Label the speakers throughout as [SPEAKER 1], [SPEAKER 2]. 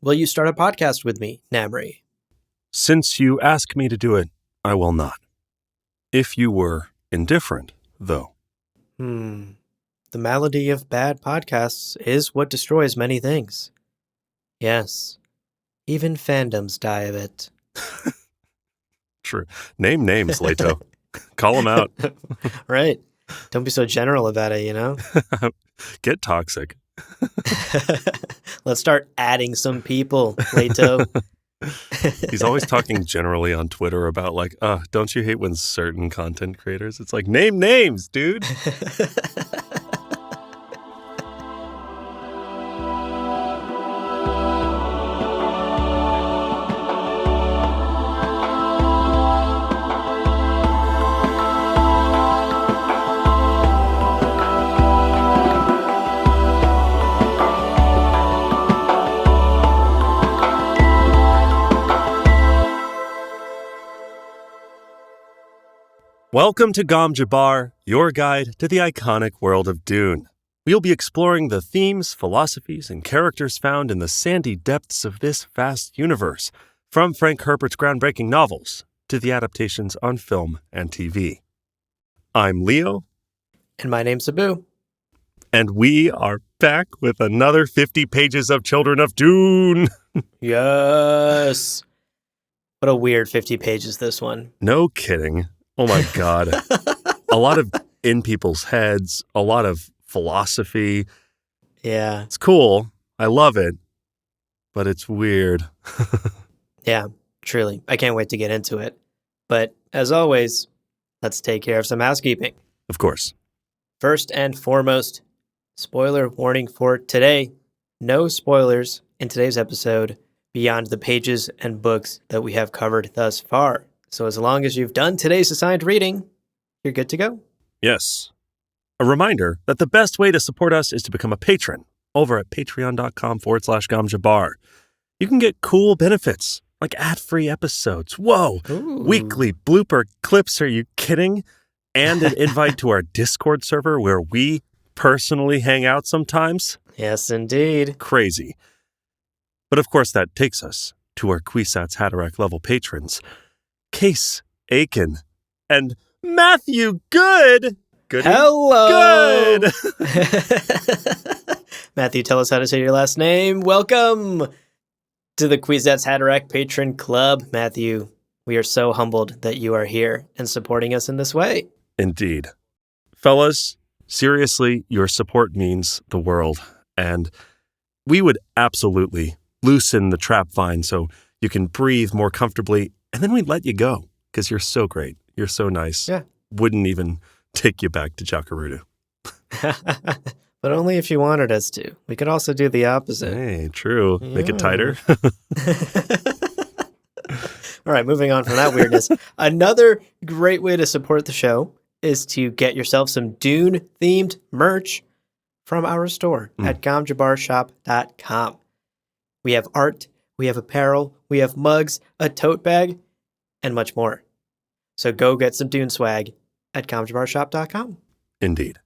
[SPEAKER 1] will you start a podcast with me, Namri?
[SPEAKER 2] Since you ask me to do it, I will not. If you were indifferent, though.
[SPEAKER 1] The malady of bad podcasts is what destroys many things. Yes, even fandoms die of it.
[SPEAKER 2] True. Name names, Leto. Call them out.
[SPEAKER 1] Right. Don't be so general about it, you know?
[SPEAKER 2] Get toxic.
[SPEAKER 1] Let's start adding some people, Leto.
[SPEAKER 2] He's always talking generally on Twitter about don't you hate when certain content creators? It's like, name names, dude. Welcome to Gom Jabbar, your guide to the iconic world of Dune. We'll be exploring the themes, philosophies, and characters found in the sandy depths of this vast universe, from Frank Herbert's groundbreaking novels to the adaptations on film and TV. I'm Leo.
[SPEAKER 1] And my name's Abu.
[SPEAKER 2] And we are back with another 50 pages of Children of Dune.
[SPEAKER 1] Yes. What a weird 50 pages this one.
[SPEAKER 2] No kidding. Oh my God. A lot of in people's heads, a lot of philosophy.
[SPEAKER 1] Yeah.
[SPEAKER 2] It's cool. I love it. But it's weird.
[SPEAKER 1] Yeah, truly. I can't wait to get into it. But as always, let's take care of some housekeeping.
[SPEAKER 2] Of course.
[SPEAKER 1] First and foremost, spoiler warning for today. No spoilers in today's episode beyond the pages and books that we have covered thus far. So as long as you've done today's assigned reading, you're good to go.
[SPEAKER 2] Yes. A reminder that the best way to support us is to become a patron over at patreon.com/GomJabbar. You can get cool benefits like ad-free episodes. Whoa!
[SPEAKER 1] Ooh.
[SPEAKER 2] Weekly blooper clips, are you kidding? And an invite to our Discord server where we personally hang out sometimes.
[SPEAKER 1] Yes, indeed.
[SPEAKER 2] Crazy. But of course that takes us to our Kwisatz Haderach level patrons. Case Aiken and Matthew Good.
[SPEAKER 1] Hello.
[SPEAKER 2] Good.
[SPEAKER 1] Matthew, tell us how to say your last name. Welcome to the Kwisatz Haderach Patron Club, Matthew. We are so humbled that you are here and supporting us in this way.
[SPEAKER 2] Indeed. Fellas, seriously, your support means the world. And we would absolutely loosen the trap vine so you can breathe more comfortably. And then we'd let you go because you're so great. You're so nice.
[SPEAKER 1] Yeah.
[SPEAKER 2] Wouldn't even take you back to Jakarudu.
[SPEAKER 1] But only if you wanted us to. We could also do the opposite.
[SPEAKER 2] Hey, true. Yeah. Make it tighter.
[SPEAKER 1] All right, moving on from that weirdness. Another great way to support the show is to get yourself some Dune-themed merch from our store at gomjabarshop.com. We have art, we have apparel, we have mugs, a tote bag, and much more. So go get some Dune swag at gomjabarshop.com.
[SPEAKER 2] Indeed.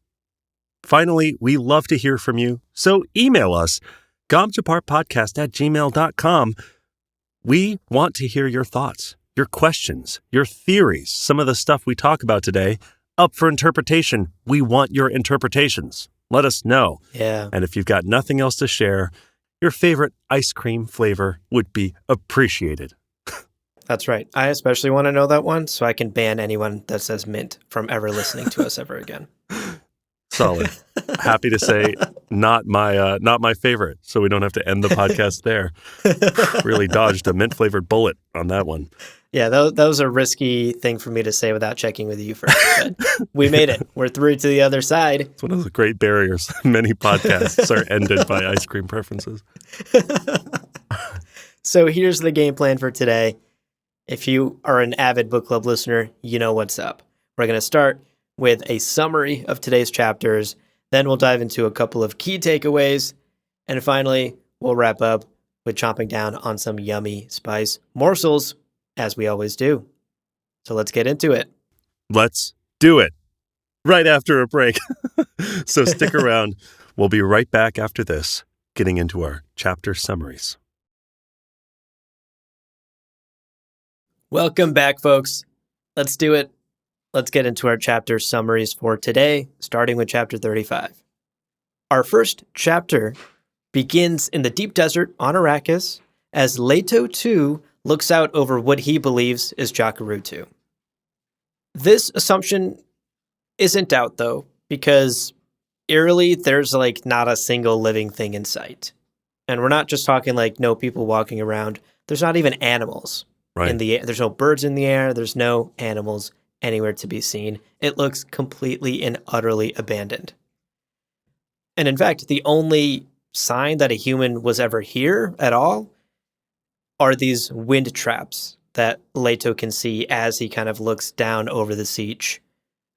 [SPEAKER 2] Finally, we love to hear from you, so email us, gomjabarpodcast@gmail.com. We want to hear your thoughts, your questions, your theories, some of the stuff we talk about today, up for interpretation. We want your interpretations. Let us know.
[SPEAKER 1] Yeah.
[SPEAKER 2] And if you've got nothing else to share, your favorite ice cream flavor would be appreciated.
[SPEAKER 1] That's right. I especially want to know that one so I can ban anyone that says mint from ever listening to us ever again.
[SPEAKER 2] Solid. Happy to say not my favorite, so we don't have to end the podcast there. Really dodged a mint-flavored bullet on that one.
[SPEAKER 1] Yeah, that was a risky thing for me to say without checking with you first. But we made it. We're through to the other side.
[SPEAKER 2] It's one of the great barriers. Many podcasts are ended by ice cream preferences.
[SPEAKER 1] So here's the game plan for today. If you are an avid book club listener, you know what's up. We're going to start with a summary of today's chapters. Then we'll dive into a couple of key takeaways. And finally, we'll wrap up with chomping down on some yummy spice morsels, as we always do. So let's get into it.
[SPEAKER 2] Let's do it. Right after a break. So stick around. We'll be right back after this, getting into our chapter summaries.
[SPEAKER 1] Welcome back, folks. Let's do it. Let's get into our chapter summaries for today, starting with chapter 35. Our first chapter begins in the deep desert on Arrakis as Leto 2 looks out over what he believes is Jakaru 2. This assumption isn't out, though, because eerily, there's not a single living thing in sight. And we're not just talking no people walking around. There's not even animals in the air. There's no birds in the air. There's no animals anywhere to be seen. It looks completely and utterly abandoned. And in fact, the only sign that a human was ever here at all are these wind traps that Leto can see as he kind of looks down over the siege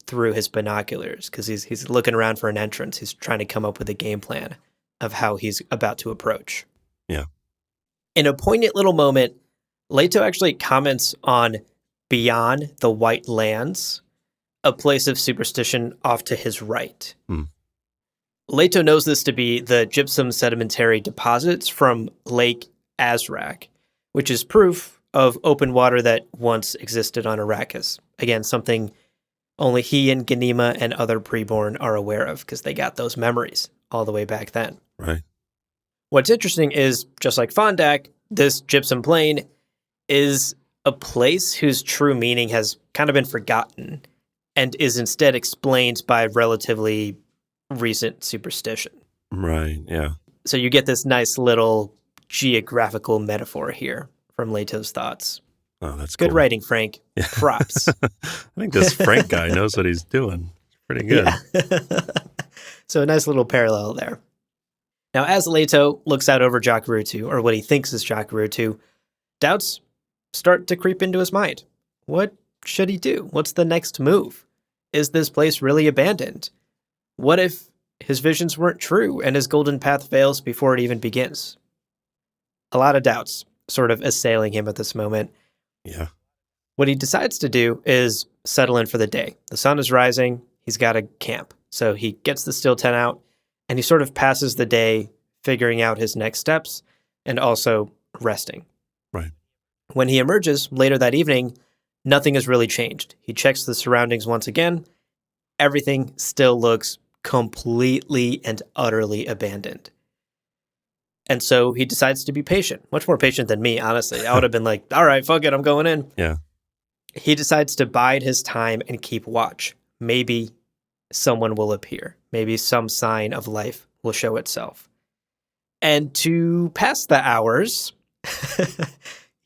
[SPEAKER 1] through his binoculars, because he's looking around for an entrance. He's trying to come up with a game plan of how he's about to approach.
[SPEAKER 2] Yeah.
[SPEAKER 1] In a poignant little moment, Leto actually comments on beyond the White Lands, a place of superstition off to his right. Leto knows this to be the gypsum sedimentary deposits from Lake Azrak, which is proof of open water that once existed on Arrakis. Again, something only he and Ganima and other preborn are aware of, because they got those memories all the way back then.
[SPEAKER 2] Right.
[SPEAKER 1] What's interesting is, just like Fondak, this gypsum plain is a place whose true meaning has kind of been forgotten and is instead explained by relatively recent superstition.
[SPEAKER 2] Right, yeah.
[SPEAKER 1] So you get this nice little geographical metaphor here from Leto's thoughts.
[SPEAKER 2] Oh, that's
[SPEAKER 1] good
[SPEAKER 2] cool.
[SPEAKER 1] writing, Frank.
[SPEAKER 2] Yeah.
[SPEAKER 1] Props.
[SPEAKER 2] I think this Frank guy knows what he's doing. Pretty good.
[SPEAKER 1] Yeah. So a nice little parallel there. Now, as Leto looks out over Jakaru 2, or what he thinks is Jakaru 2, doubts start to creep into his mind. What should he do? What's the next move? Is this place really abandoned? What if his visions weren't true and his golden path fails before it even begins? A lot of doubts sort of assailing him at this moment.
[SPEAKER 2] Yeah.
[SPEAKER 1] What he decides to do is settle in for the day. The sun is rising. He's got to camp. So he gets the steel tent out and he sort of passes the day figuring out his next steps and also resting.
[SPEAKER 2] Right.
[SPEAKER 1] When he emerges later that evening, nothing has really changed. He checks the surroundings once again. Everything still looks completely and utterly abandoned. And so he decides to be patient, much more patient than me, honestly. I would have been like, all right, fuck it, I'm going in.
[SPEAKER 2] Yeah.
[SPEAKER 1] He decides to bide his time and keep watch. Maybe someone will appear. Maybe some sign of life will show itself. And to pass the hours,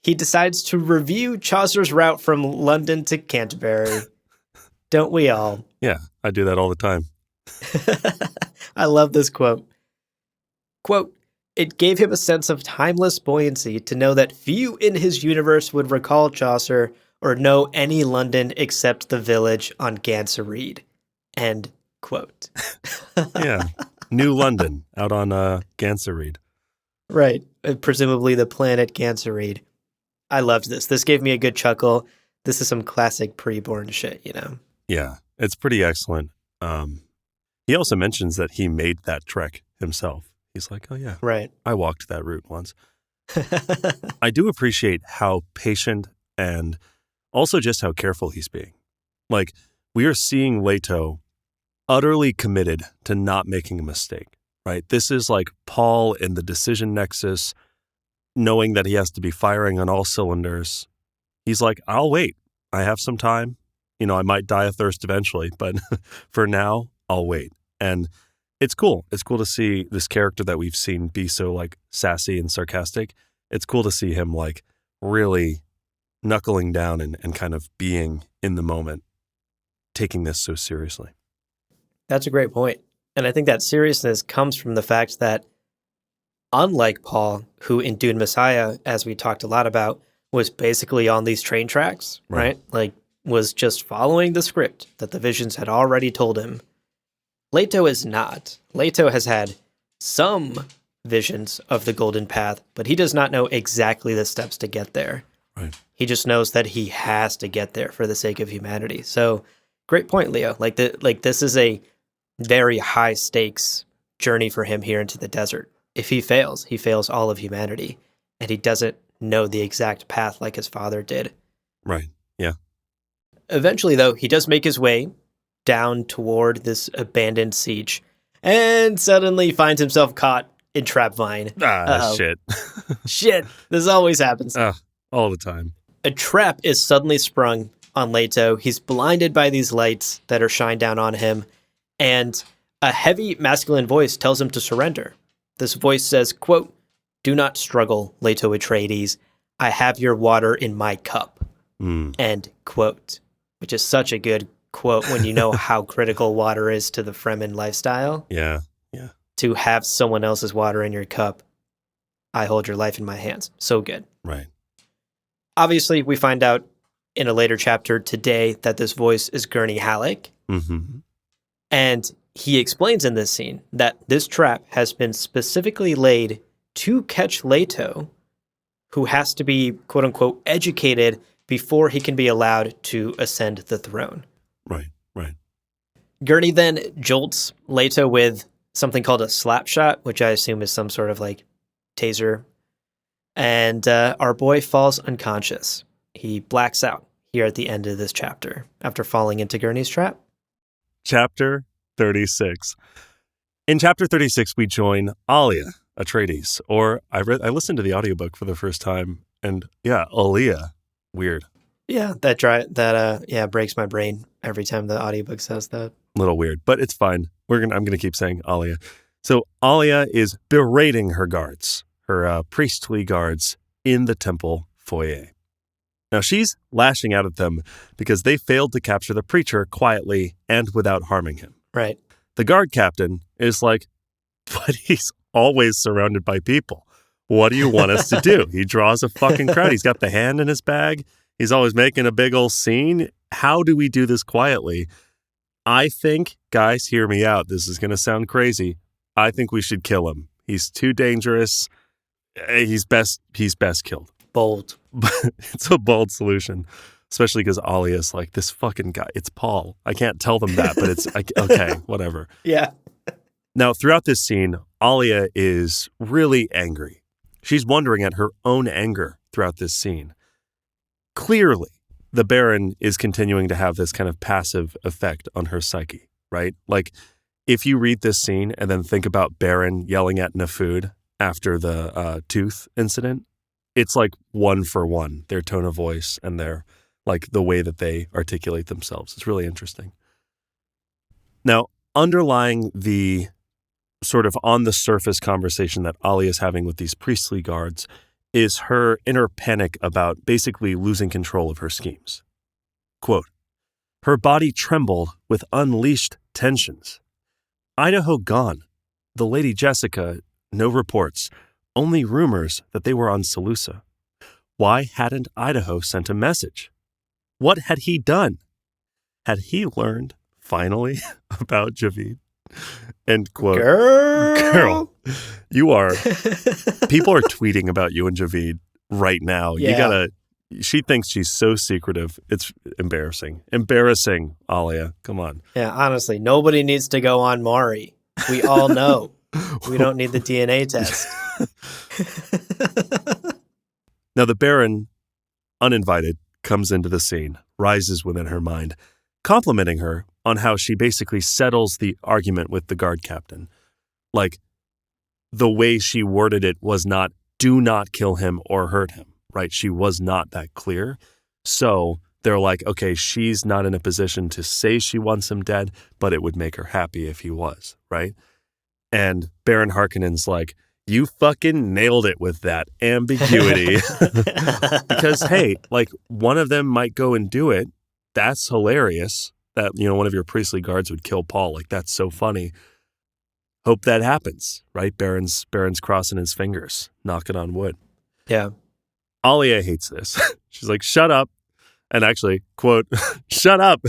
[SPEAKER 1] he decides to review Chaucer's route from London to Canterbury. Don't we all?
[SPEAKER 2] Yeah, I do that all the time.
[SPEAKER 1] I love this quote. Quote, "It gave him a sense of timeless buoyancy to know that few in his universe would recall Chaucer or know any London except the village on Gansereed." End quote.
[SPEAKER 2] Yeah. New London out on Gansereed.
[SPEAKER 1] Right. Presumably the planet Gansereed. I loved this. This gave me a good chuckle. This is some classic pre-born shit, you know?
[SPEAKER 2] Yeah, it's pretty excellent. He also mentions that he made that trek himself. He's like, oh yeah,
[SPEAKER 1] right.
[SPEAKER 2] I walked that route once. I do appreciate how patient and also just how careful he's being. Like, we are seeing Leto utterly committed to not making a mistake, right? This is like Paul in the decision nexus, knowing that he has to be firing on all cylinders. He's like, I'll wait. I have some time. You know, I might die of thirst eventually, but for now, I'll wait. And it's cool. It's cool to see this character that we've seen be so like sassy and sarcastic. It's cool to see him like really knuckling down and kind of being in the moment, taking this so seriously.
[SPEAKER 1] That's a great point. And I think that seriousness comes from the fact that unlike Paul, who in Dune Messiah, as we talked a lot about, was basically on these train tracks, right? Like, was just following the script that the visions had already told him. Leto is not. Leto has had some visions of the Golden Path, but he does not know exactly the steps to get there.
[SPEAKER 2] Right.
[SPEAKER 1] He just knows that he has to get there for the sake of humanity. So, great point, Leo. Like this is a very high stakes journey for him here into the desert. If he fails all of humanity, and he doesn't know the exact path like his father did.
[SPEAKER 2] Right. Yeah.
[SPEAKER 1] Eventually, though, he does make his way down toward this abandoned siege and suddenly finds himself caught in trap vine.
[SPEAKER 2] Shit.
[SPEAKER 1] Shit, this always happens.
[SPEAKER 2] All the time.
[SPEAKER 1] A trap is suddenly sprung on Leto. He's blinded by these lights that are shined down on him, and a heavy masculine voice tells him to surrender. This voice says, quote, "Do not struggle, Leto Atreides. I have your water in my cup." End quote. Which is such a good quote when you know how critical water is to the Fremen lifestyle.
[SPEAKER 2] Yeah, yeah.
[SPEAKER 1] To have someone else's water in your cup. I hold your life in my hands. So good.
[SPEAKER 2] Right.
[SPEAKER 1] Obviously, we find out in a later chapter today that this voice is Gurney Halleck.
[SPEAKER 2] Mm-hmm.
[SPEAKER 1] And he explains in this scene that this trap has been specifically laid to catch Leto, who has to be, quote unquote, educated before he can be allowed to ascend the throne.
[SPEAKER 2] Right, right.
[SPEAKER 1] Gurney then jolts Leto with something called a slap shot, which I assume is some sort of like taser. And our boy falls unconscious. He blacks out here at the end of this chapter after falling into Gurney's trap.
[SPEAKER 2] Chapter 36. In Chapter 36, we join Alia Atreides, or I listened to the audiobook for the first time, and yeah, Alia. Weird.
[SPEAKER 1] Yeah, that breaks my brain every time the audiobook says that.
[SPEAKER 2] A little weird, but it's fine. I'm gonna keep saying Alia. So Alia is berating her guards, her priestly guards in the temple foyer. Now she's lashing out at them because they failed to capture the preacher quietly and without harming him.
[SPEAKER 1] Right.
[SPEAKER 2] The guard captain is like, but he's always surrounded by people. What do you want us to do? He draws a fucking crowd. He's got the hand in his bag. He's always making a big old scene. How do we do this quietly? I think, guys, hear me out. This is going to sound crazy. I think we should kill him. He's too dangerous. He's best killed.
[SPEAKER 1] Bold.
[SPEAKER 2] It's a bold solution, especially because Alia's like, this fucking guy. It's Paul. I can't tell them that, but it's okay, whatever.
[SPEAKER 1] Yeah.
[SPEAKER 2] Now, throughout this scene, Alia is really angry. She's wondering at her own anger throughout this scene. Clearly, the Baron is continuing to have this kind of passive effect on her psyche, right? Like, if you read this scene and then think about Baron yelling at Nefud after the tooth incident, it's like one for one, their tone of voice and their, like, the way that they articulate themselves. It's really interesting. Now, underlying the sort of on the surface conversation that Ali is having with these priestly guards is her inner panic about basically losing control of her schemes. Quote, "Her body trembled with unleashed tensions. Idaho gone. The Lady Jessica, no reports, only rumors that they were on Seleucia. Why hadn't Idaho sent a message? What had he done? Had he learned, finally, about Javid?" End quote. Girl, you are. People are tweeting about you and Javid right now.
[SPEAKER 1] Yeah.
[SPEAKER 2] She thinks she's so secretive. It's embarrassing. Embarrassing, Alia. Come on.
[SPEAKER 1] Yeah, honestly, nobody needs to go on Maury. We all know. We don't need the DNA test.
[SPEAKER 2] Now, the Baron, uninvited, comes into the scene, rises within her mind, complimenting her on how she basically settles the argument with the guard captain. Like, the way she worded it was not, do not kill him or hurt him, right? She was not that clear. So they're like, okay, she's not in a position to say she wants him dead, but it would make her happy if he was, right? And Baron Harkonnen's like, you fucking nailed it with that ambiguity. Because, hey, like, one of them might go and do it. That's hilarious. That, one of your priestly guards would kill Paul. Like, that's so funny. Hope that happens, right? Baron's crossing his fingers, knocking on wood.
[SPEAKER 1] Yeah.
[SPEAKER 2] Alia hates this. She's like, shut up. And actually, quote, shut up,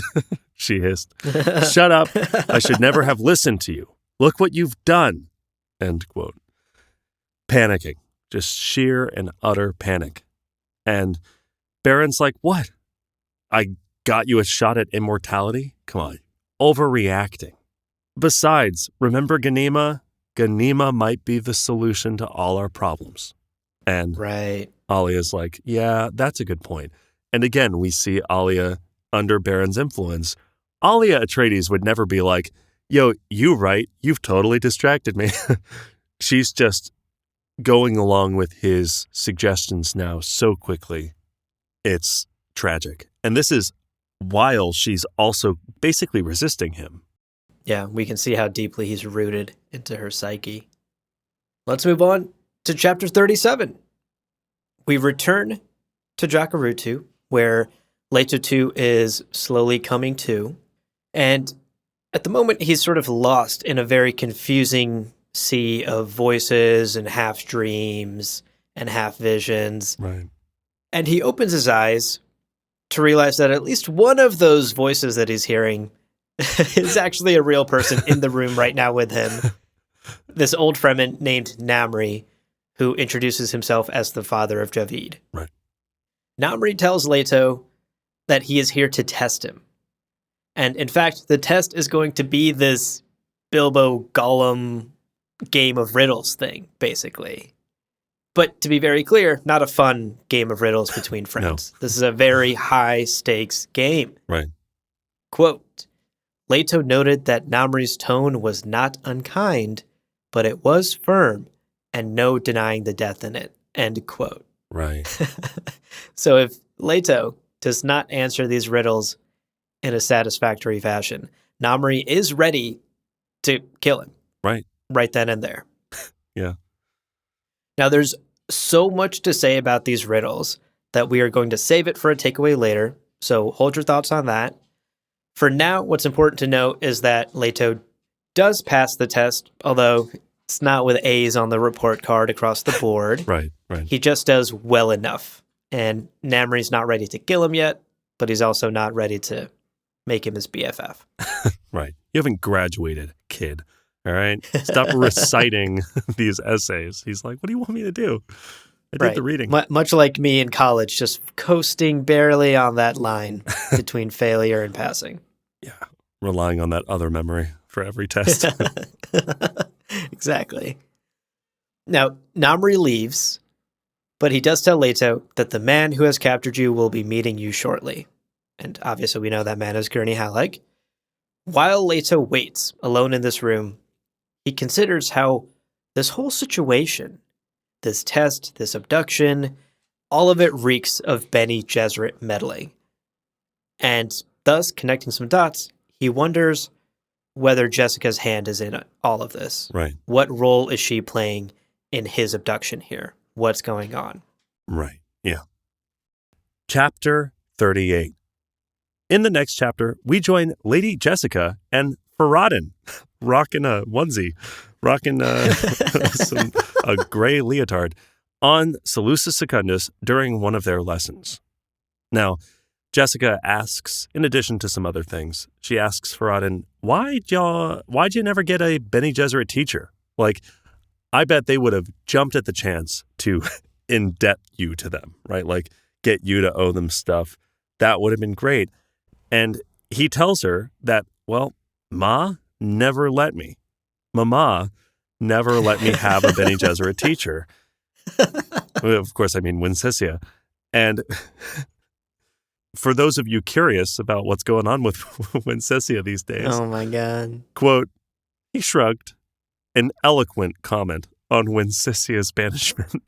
[SPEAKER 2] she hissed. Shut up. I should never have listened to you. Look what you've done. End quote. Panicking. Just sheer and utter panic. And Baron's like, what? I got you a shot at immortality? Come on. Overreacting. Besides, remember Ganima? Ganima might be the solution to all our problems. And
[SPEAKER 1] right.
[SPEAKER 2] Alia's like, yeah, that's a good point. And again, we see Alia under Baron's influence. Alia Atreides would never be like, yo, you right, you've totally distracted me. She's just going along with his suggestions now so quickly. It's tragic. And this is while she's also basically resisting him.
[SPEAKER 1] Yeah, we can see how deeply he's rooted into her psyche. Let's move on to chapter 37. We return to Jakaruttu, where Leto 2 is slowly coming to. And at the moment, he's sort of lost in a very confusing sea of voices and half dreams and half visions.
[SPEAKER 2] Right.
[SPEAKER 1] And he opens his eyes to realize that at least one of those voices that he's hearing is actually a real person in the room right now with him. This old Fremen named Namri, who introduces himself as the father of Javid.
[SPEAKER 2] Right.
[SPEAKER 1] Namri tells Leto that he is here to test him. And in fact, the test is going to be this Bilbo Gollum game of riddles thing, basically. But to be very clear, not a fun game of riddles between friends. No. This is a very high-stakes game.
[SPEAKER 2] Right.
[SPEAKER 1] Quote, Leto noted that Namri's tone was not unkind, but it was firm, and no denying the death in it. End quote.
[SPEAKER 2] Right.
[SPEAKER 1] So if Leto does not answer these riddles in a satisfactory fashion, Namri is ready to kill him.
[SPEAKER 2] Right.
[SPEAKER 1] Right then and there.
[SPEAKER 2] Yeah.
[SPEAKER 1] Now, there's so much to say about these riddles that we are going to save it for a takeaway later, so hold your thoughts on that. For now, what's important to note is that Leto does pass the test, although it's not with A's on the report card across the board.
[SPEAKER 2] Right.
[SPEAKER 1] He just does well enough. And Namri's not ready to kill him yet, but he's also not ready to make him his BFF.
[SPEAKER 2] Right. You haven't graduated, kid. All right? Stop reciting these essays. He's like, what do you want me to do? I did the reading.
[SPEAKER 1] Much like me in college, just coasting barely on that line between failure and passing.
[SPEAKER 2] Yeah. Relying on that other memory for every test.
[SPEAKER 1] Exactly. Now, Namri leaves, but he does tell Leto that the man who has captured you will be meeting you shortly. And obviously we know that man is Gurney Halleck. While Leto waits alone in this room, he considers how this whole situation, this test, this abduction, all of it reeks of Bene Gesserit meddling. And thus, connecting some dots, he wonders whether Jessica's hand is in all of this.
[SPEAKER 2] Right.
[SPEAKER 1] What role is she playing in his abduction here? What's going on?
[SPEAKER 2] Right. Yeah. Chapter 38. In the next chapter, we join Lady Jessica and Faradin, rocking a onesie, rocking a gray leotard, on Seleucus Secundus during one of their lessons. Now, Jessica asks, in addition to some other things, she asks Faradin, why'd you never get a Bene Gesserit teacher? Like, I bet they would have jumped at the chance to indebt you to them, right? Like, get you to owe them stuff. That would have been great. And he tells her that, well, Ma never let me. Mama never let me have a Bene Gesserit teacher. Of course, I mean Wincessia. And for those of you curious about what's going on with Wincessia these days.
[SPEAKER 1] Oh, my God.
[SPEAKER 2] Quote, he shrugged, an eloquent comment on Wincessia's banishment.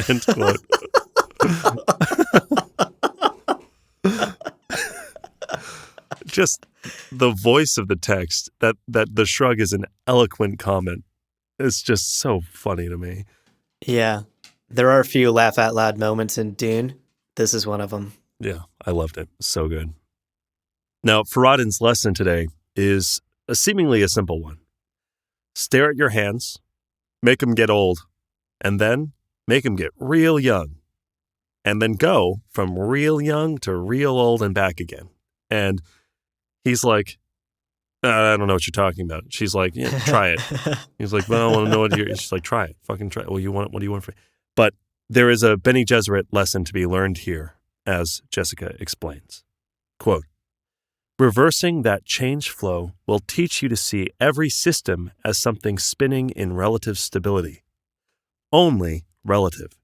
[SPEAKER 2] End quote. Just the voice of the text, that the shrug is an eloquent comment. It's just so funny to me.
[SPEAKER 1] Yeah. There are a few laugh out loud moments in Dune. This is one of them.
[SPEAKER 2] Yeah, I loved it. So good. Now, Faradin's lesson today is seemingly a simple one. Stare at your hands, make them get old, and then make them get real young. And then go from real young to real old and back again. And he's like, I don't know what you're talking about. She's like, yeah, try it. He's like, well, I want to know what you're... She's like, try it. Fucking try it. Well, what do you want for me? But there is a Bene Gesserit lesson to be learned here, as Jessica explains. Quote, reversing that change flow will teach you to see every system as something spinning in relative stability. Only relative.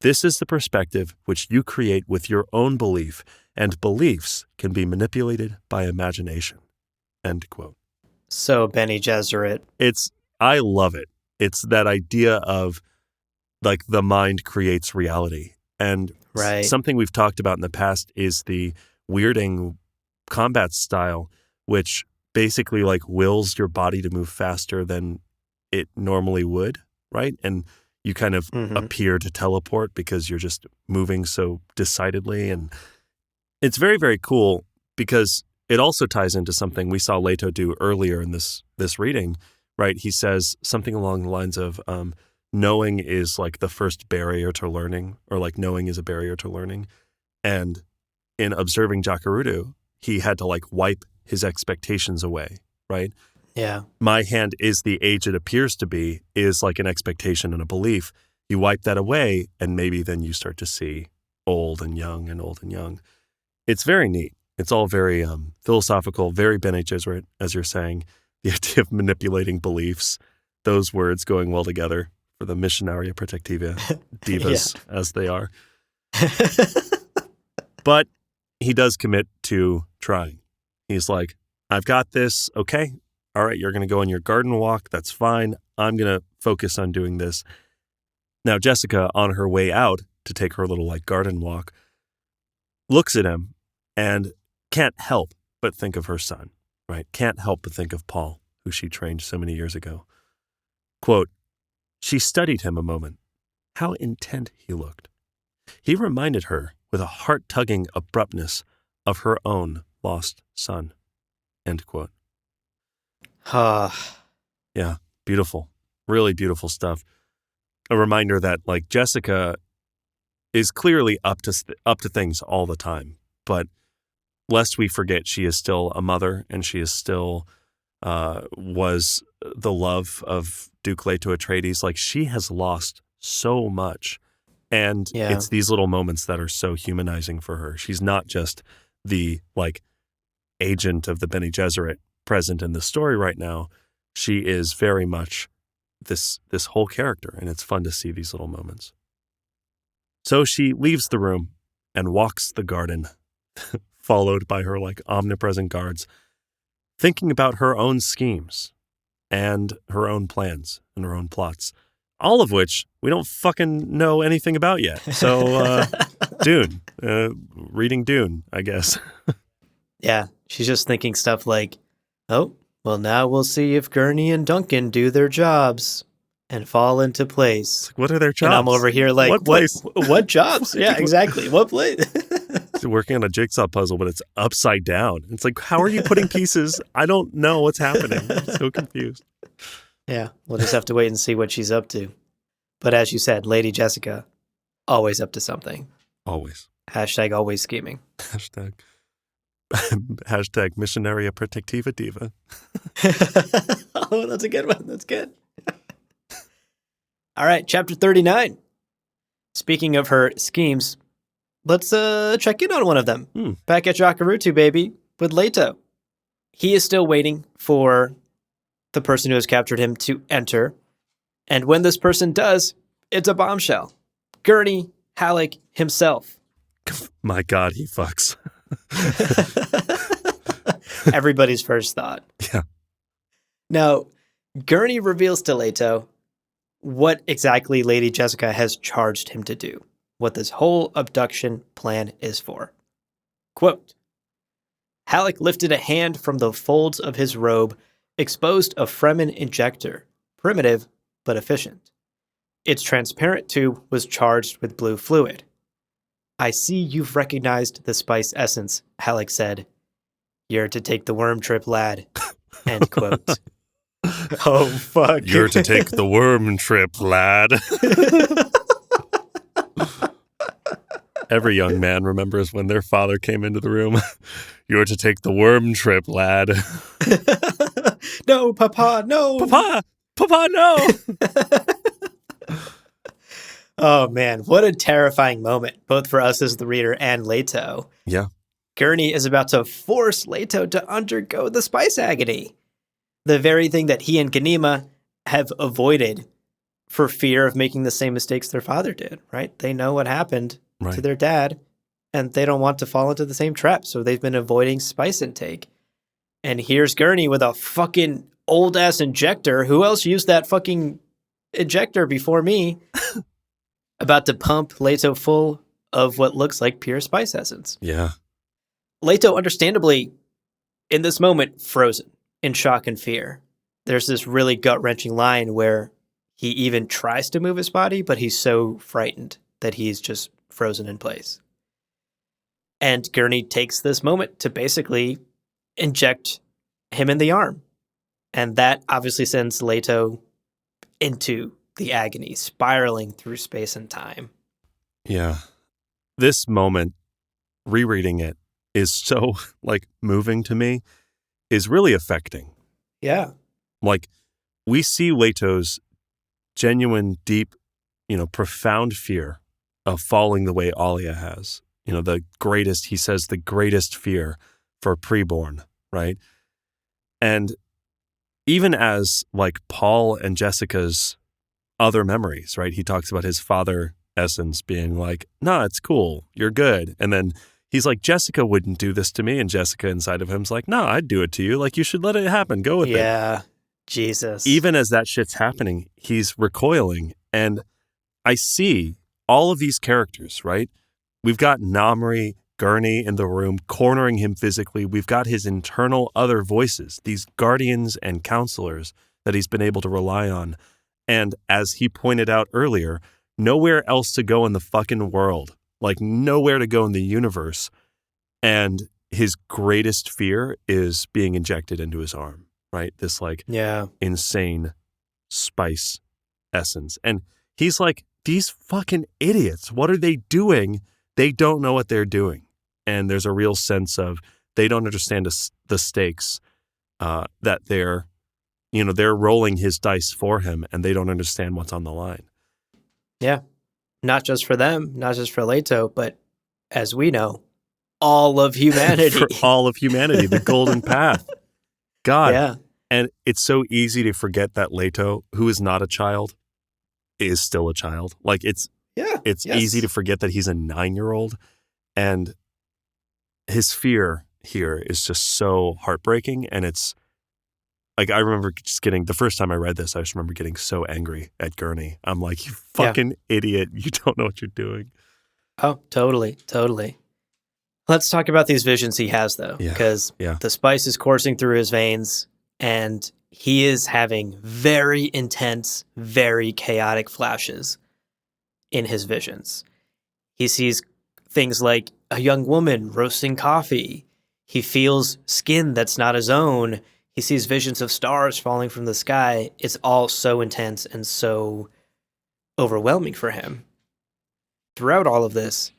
[SPEAKER 2] This is the perspective which you create with your own belief, and beliefs can be manipulated by imagination. End quote.
[SPEAKER 1] So Bene Gesserit.
[SPEAKER 2] I love it. It's that idea of like the mind creates reality. And
[SPEAKER 1] Right.
[SPEAKER 2] something we've talked about in the past is the weirding combat style, which basically like wills your body to move faster than it normally would, right? And you kind of appear to teleport because you're just moving so decidedly. And it's very, very cool because it also ties into something we saw Leto do earlier in this reading, right? He says something along the lines of knowing is like the first barrier to learning, or like knowing is a barrier to learning. And in observing Jacurutu, he had to like wipe his expectations away, right?
[SPEAKER 1] Yeah.
[SPEAKER 2] My hand is the age it appears to be is like an expectation and a belief. You wipe that away, and maybe then you start to see old and young and old and young. It's very neat. It's all very philosophical, very Bene Gesserit, as you're saying. The idea of manipulating beliefs, those words going well together for the Missionaria Protectiva divas as they are. But he does commit to trying. He's like, I've got this. Okay. All right. You're going to go on your garden walk. That's fine. I'm going to focus on doing this. Now, Jessica, on her way out to take her little like garden walk, looks at him and can't help but think of her son, right? Can't help but think of Paul, who she trained so many years ago. Quote, she studied him a moment. How intent he looked. He reminded her with a heart-tugging abruptness of her own lost son. End quote. Yeah, beautiful. Really beautiful stuff. A reminder that like Jessica is clearly up to things all the time, but lest we forget, she is still a mother, and she is still was the love of Duke Leto Atreides. Like, she has lost so much, and it's these little moments that are so humanizing for her. She's not just the like agent of the Bene Gesserit present in the story right now. She is very much this whole character, and it's fun to see these little moments. So she leaves the room and walks the garden, followed by her like omnipresent guards, thinking about her own schemes and her own plans and her own plots, all of which we don't fucking know anything about yet. So Dune, reading Dune, I guess.
[SPEAKER 1] Yeah, she's just thinking stuff like, oh, well, now we'll see if Gurney and Duncan do their jobs and fall into place.
[SPEAKER 2] What are their jobs?
[SPEAKER 1] And I'm over here like, what jobs? Yeah, exactly. What place?
[SPEAKER 2] Working on a jigsaw puzzle, but it's upside down. It's like, how are you putting pieces? I don't know what's happening. I'm so confused.
[SPEAKER 1] Yeah, we'll just have to wait and see what she's up to. But as you said, Lady Jessica, always up to something.
[SPEAKER 2] Always.
[SPEAKER 1] Hashtag always scheming.
[SPEAKER 2] Hashtag Missionaria Protectiva Diva.
[SPEAKER 1] Oh, that's a good one. That's good. All right, chapter 39. Speaking of her schemes, let's check in on one of them. Back at Jacurutu, baby, with Leto. He is still waiting for the person who has captured him to enter. And when this person does, it's a bombshell. Gurney Halleck himself.
[SPEAKER 2] My God, he fucks.
[SPEAKER 1] Everybody's first thought.
[SPEAKER 2] Yeah.
[SPEAKER 1] Now, Gurney reveals to Leto what exactly Lady Jessica has charged him to do, what this whole abduction plan is for. Quote, Halleck lifted a hand from the folds of his robe, exposed a Fremen injector, primitive but efficient. Its transparent tube was charged with blue fluid. I see you've recognized the spice essence, Halleck said. You're to take the worm trip, lad. End quote. Oh, fuck.
[SPEAKER 2] You're to take the worm trip, lad. Every young man remembers when their father came into the room. You're to take the worm trip, lad.
[SPEAKER 1] No, Papa, no.
[SPEAKER 2] Papa, no.
[SPEAKER 1] Oh, man. What a terrifying moment, both for us as the reader and Leto.
[SPEAKER 2] Yeah.
[SPEAKER 1] Gurney is about to force Leto to undergo the spice agony. The very thing that he and Ganima have avoided for fear of making the same mistakes their father did, right? They know what happened
[SPEAKER 2] Right.
[SPEAKER 1] to their dad, and they don't want to fall into the same trap, so they've been avoiding spice intake. And here's Gurney with a fucking old-ass injector. Who else used that fucking injector before me? About to pump Leto full of what looks like pure spice essence.
[SPEAKER 2] Yeah.
[SPEAKER 1] Leto, understandably, in this moment, frozen in shock and fear. There's this really gut-wrenching line where he even tries to move his body, but he's so frightened that he's just frozen in place. And Gurney takes this moment to basically inject him in the arm. And that obviously sends Leto into the agony, spiraling through space and time.
[SPEAKER 2] Yeah. This moment, rereading it, is so, moving to me, is really affecting.
[SPEAKER 1] Yeah.
[SPEAKER 2] We see Leto's genuine, deep, profound fear of falling the way Alia has. The greatest, he says, the greatest fear for preborn, right? And even as, Paul and Jessica's other memories, right? He talks about his father essence being nah, it's cool, you're good. And then he's like, Jessica wouldn't do this to me. And Jessica inside of him's like, no, I'd do it to you. You should let it happen. Go with it.
[SPEAKER 1] Yeah, Jesus.
[SPEAKER 2] Even as that shit's happening, he's recoiling. And I see all of these characters, right? We've got Namri, Gurney in the room, cornering him physically. We've got his internal other voices, these guardians and counselors that he's been able to rely on. And as he pointed out earlier, nowhere else to go in the fucking world, nowhere to go in the universe. And his greatest fear is being injected into his arm, right? This insane spice essence. And he's like, these fucking idiots, what are they doing? They don't know what they're doing. And there's a real sense of they don't understand the stakes, that they're rolling his dice for him and they don't understand what's on the line.
[SPEAKER 1] Yeah. Not just for them, not just for Leto, but as we know, all of humanity.
[SPEAKER 2] For all of humanity, the golden path. God.
[SPEAKER 1] Yeah.
[SPEAKER 2] And it's so easy to forget that Leto, who is not a child, is still a child. It's easy to forget that he's a 9-year-old. And his fear here is just so heartbreaking. And it's I remember just the first time I read this, I just remember getting so angry at Gurney. I'm like, you fucking idiot. You don't know what you're doing.
[SPEAKER 1] Oh, totally. Totally. Let's talk about these visions he has, though, because the spice is coursing through his veins and he is having very intense, very chaotic flashes in his visions. He sees things like a young woman roasting coffee. He feels skin that's not his own. He sees visions of stars falling from the sky. It's all so intense and so overwhelming for him. Throughout all of this,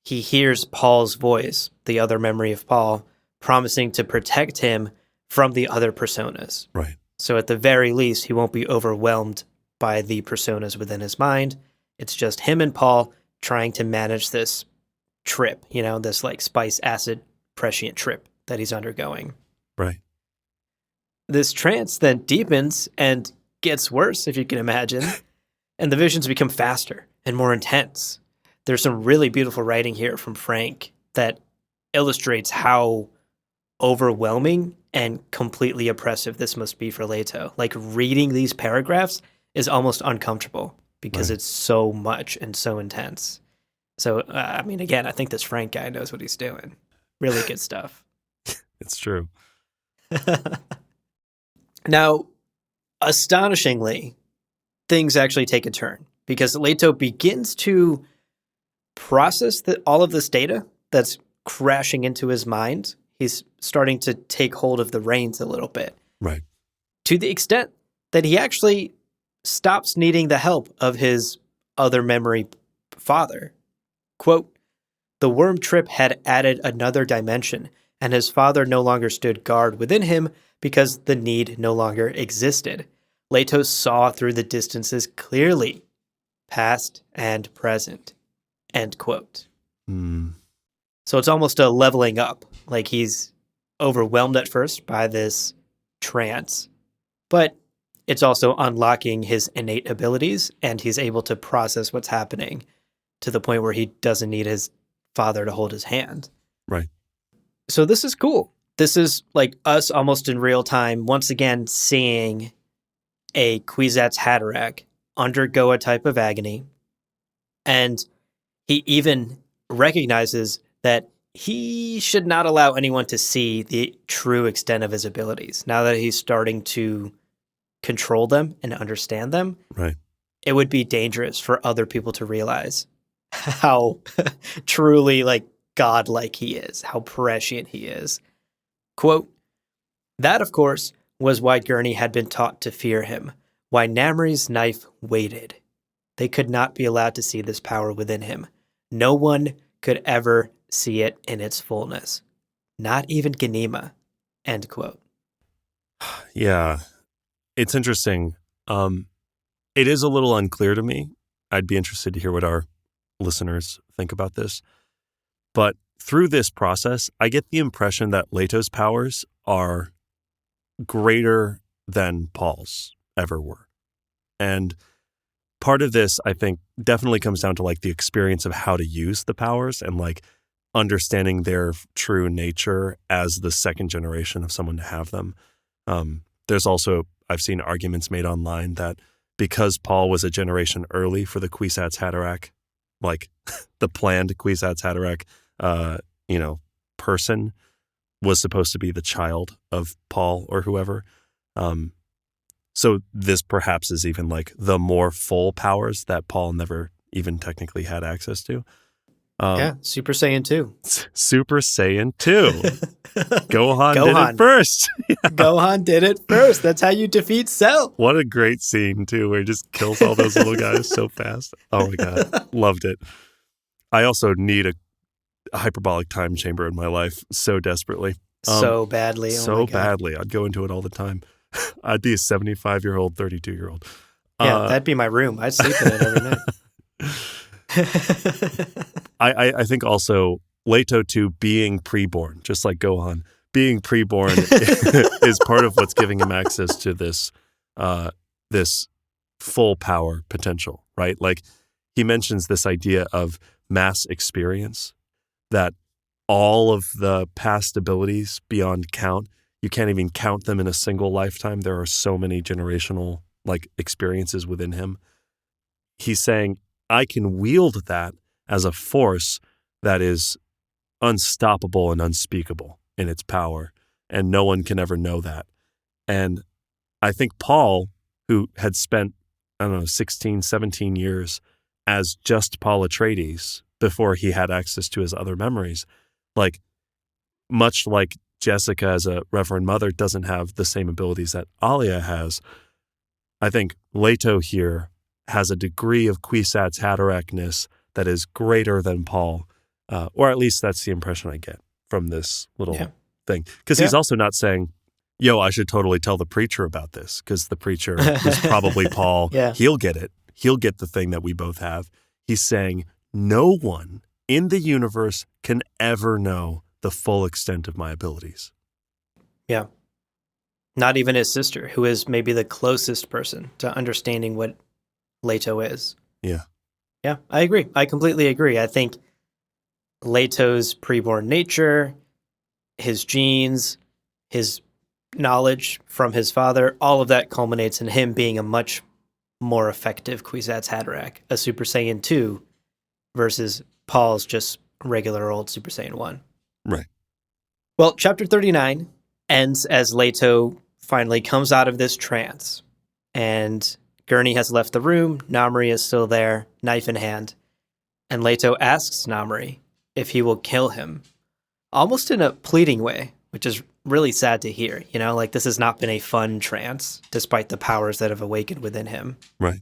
[SPEAKER 1] he hears Paul's voice, the other memory of Paul, promising to protect him from the other personas.
[SPEAKER 2] Right.
[SPEAKER 1] So at the very least, he won't be overwhelmed by the personas within his mind. It's just him and Paul trying to manage this trip, this spice acid prescient trip that he's undergoing.
[SPEAKER 2] Right.
[SPEAKER 1] This trance then deepens and gets worse, if you can imagine, and the visions become faster and more intense. There's some really beautiful writing here from Frank that illustrates how overwhelming and completely oppressive this must be for Leto. Reading these paragraphs is almost uncomfortable because it's so much and so intense. So, again, I think this Frank guy knows what he's doing. Really good stuff.
[SPEAKER 2] It's true.
[SPEAKER 1] Now, astonishingly, things actually take a turn because Leto begins to process all of this data that's crashing into his mind. He's starting to take hold of the reins a little bit.
[SPEAKER 2] Right.
[SPEAKER 1] To the extent that he actually stops needing the help of his other memory father. Quote, the worm trip had added another dimension, and his father no longer stood guard within him because the need no longer existed. Leto saw through the distances clearly, past and present. End quote. So it's almost a leveling up. He's overwhelmed at first by this trance, but it's also unlocking his innate abilities, and he's able to process what's happening to the point where he doesn't need his father to hold his hand.
[SPEAKER 2] Right.
[SPEAKER 1] So this is cool. This is like us almost in real time, once again, seeing a Kwisatz Haderach undergo a type of agony. And he even recognizes that he should not allow anyone to see the true extent of his abilities. Now that he's starting to control them and understand them,
[SPEAKER 2] Right.
[SPEAKER 1] it would be dangerous for other people to realize how truly like godlike he is, how prescient he is. Quote, that, of course, was why Gurney had been taught to fear him, why Namri's knife waited. They could not be allowed to see this power within him. No one could ever see it in its fullness. Not even Ganima. End quote.
[SPEAKER 2] Yeah. It's interesting. It is a little unclear to me. I'd be interested to hear what our listeners think about this. But through this process, I get the impression that Leto's powers are greater than Paul's ever were. And part of this, I think, definitely comes down to like the experience of how to use the powers and like understanding their true nature as the second generation of someone to have them. There's also, I've seen arguments made online that because Paul was a generation early for the Kwisatz Haderach, like the planned Kwisatz Haderach, person was supposed to be the child of Paul or whoever. So this perhaps is even like the more full powers that Paul never even technically had access to.
[SPEAKER 1] Super Saiyan 2.
[SPEAKER 2] Super Saiyan 2. Gohan did it first. Yeah.
[SPEAKER 1] Gohan did it first. That's how you defeat Cell.
[SPEAKER 2] What a great scene, too, where he just kills all those little guys so fast. Oh, my God. Loved it. I also need a hyperbolic time chamber in my life so desperately.
[SPEAKER 1] So badly.
[SPEAKER 2] So badly. I'd go into it all the time. I'd be a 75-year-old, 32-year-old.
[SPEAKER 1] Yeah, that'd be my room. I'd sleep in it every night.
[SPEAKER 2] I think also Leto too being preborn, just like Gohan, being preborn is part of what's giving him access to this full power potential, right? Like he mentions this idea of mass experience, that all of the past abilities beyond count, you can't even count them in a single lifetime. There are so many generational like experiences within him. He's saying, I can wield that as a force that is unstoppable and unspeakable in its power, and no one can ever know that. And I think Paul, who had spent, 16, 17 years as just Paul Atreides before he had access to his other memories, like much like Jessica as a Reverend Mother doesn't have the same abilities that Alia has, I think Leto here has a degree of Kwisatz Haderachness that is greater than Paul, or at least that's the impression I get from this little thing. Because he's also not saying, yo, I should totally tell the preacher about this, because the preacher is probably Paul. He'll get it. He'll get the thing that we both have. He's saying no one in the universe can ever know the full extent of my abilities.
[SPEAKER 1] Yeah. Not even his sister, who is maybe the closest person to understanding what Leto is.
[SPEAKER 2] Yeah.
[SPEAKER 1] Yeah, I agree. I completely agree. I think Leto's preborn nature, his genes, his knowledge from his father, all of that culminates in him being a much more effective Kwisatz Haderach, a Super Saiyan 2 versus Paul's just regular old Super Saiyan 1.
[SPEAKER 2] Right.
[SPEAKER 1] Well, chapter 39 ends as Leto finally comes out of this trance, and Gurney has left the room. Namri is still there, knife in hand, and Leto asks Namri if he will kill him, almost in a pleading way, which is really sad to hear. You know, like this has not been a fun trance, despite the powers that have awakened within him.
[SPEAKER 2] Right.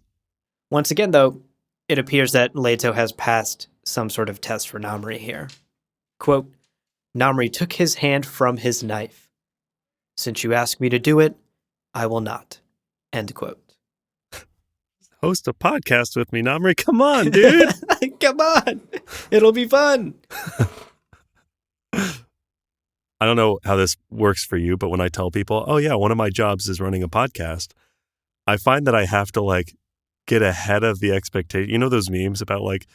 [SPEAKER 1] Once again, though, it appears that Leto has passed some sort of test for Namri here. Quote, Namri took his hand from his knife. Since you ask me to do it, I will not. End quote.
[SPEAKER 2] Host a podcast with me, Namri. Come on, dude.
[SPEAKER 1] Come on. It'll be fun.
[SPEAKER 2] I don't know how this works for you, but when I tell people, oh yeah, one of my jobs is running a podcast, I find that I have to like get ahead of the expectation. You know those memes about like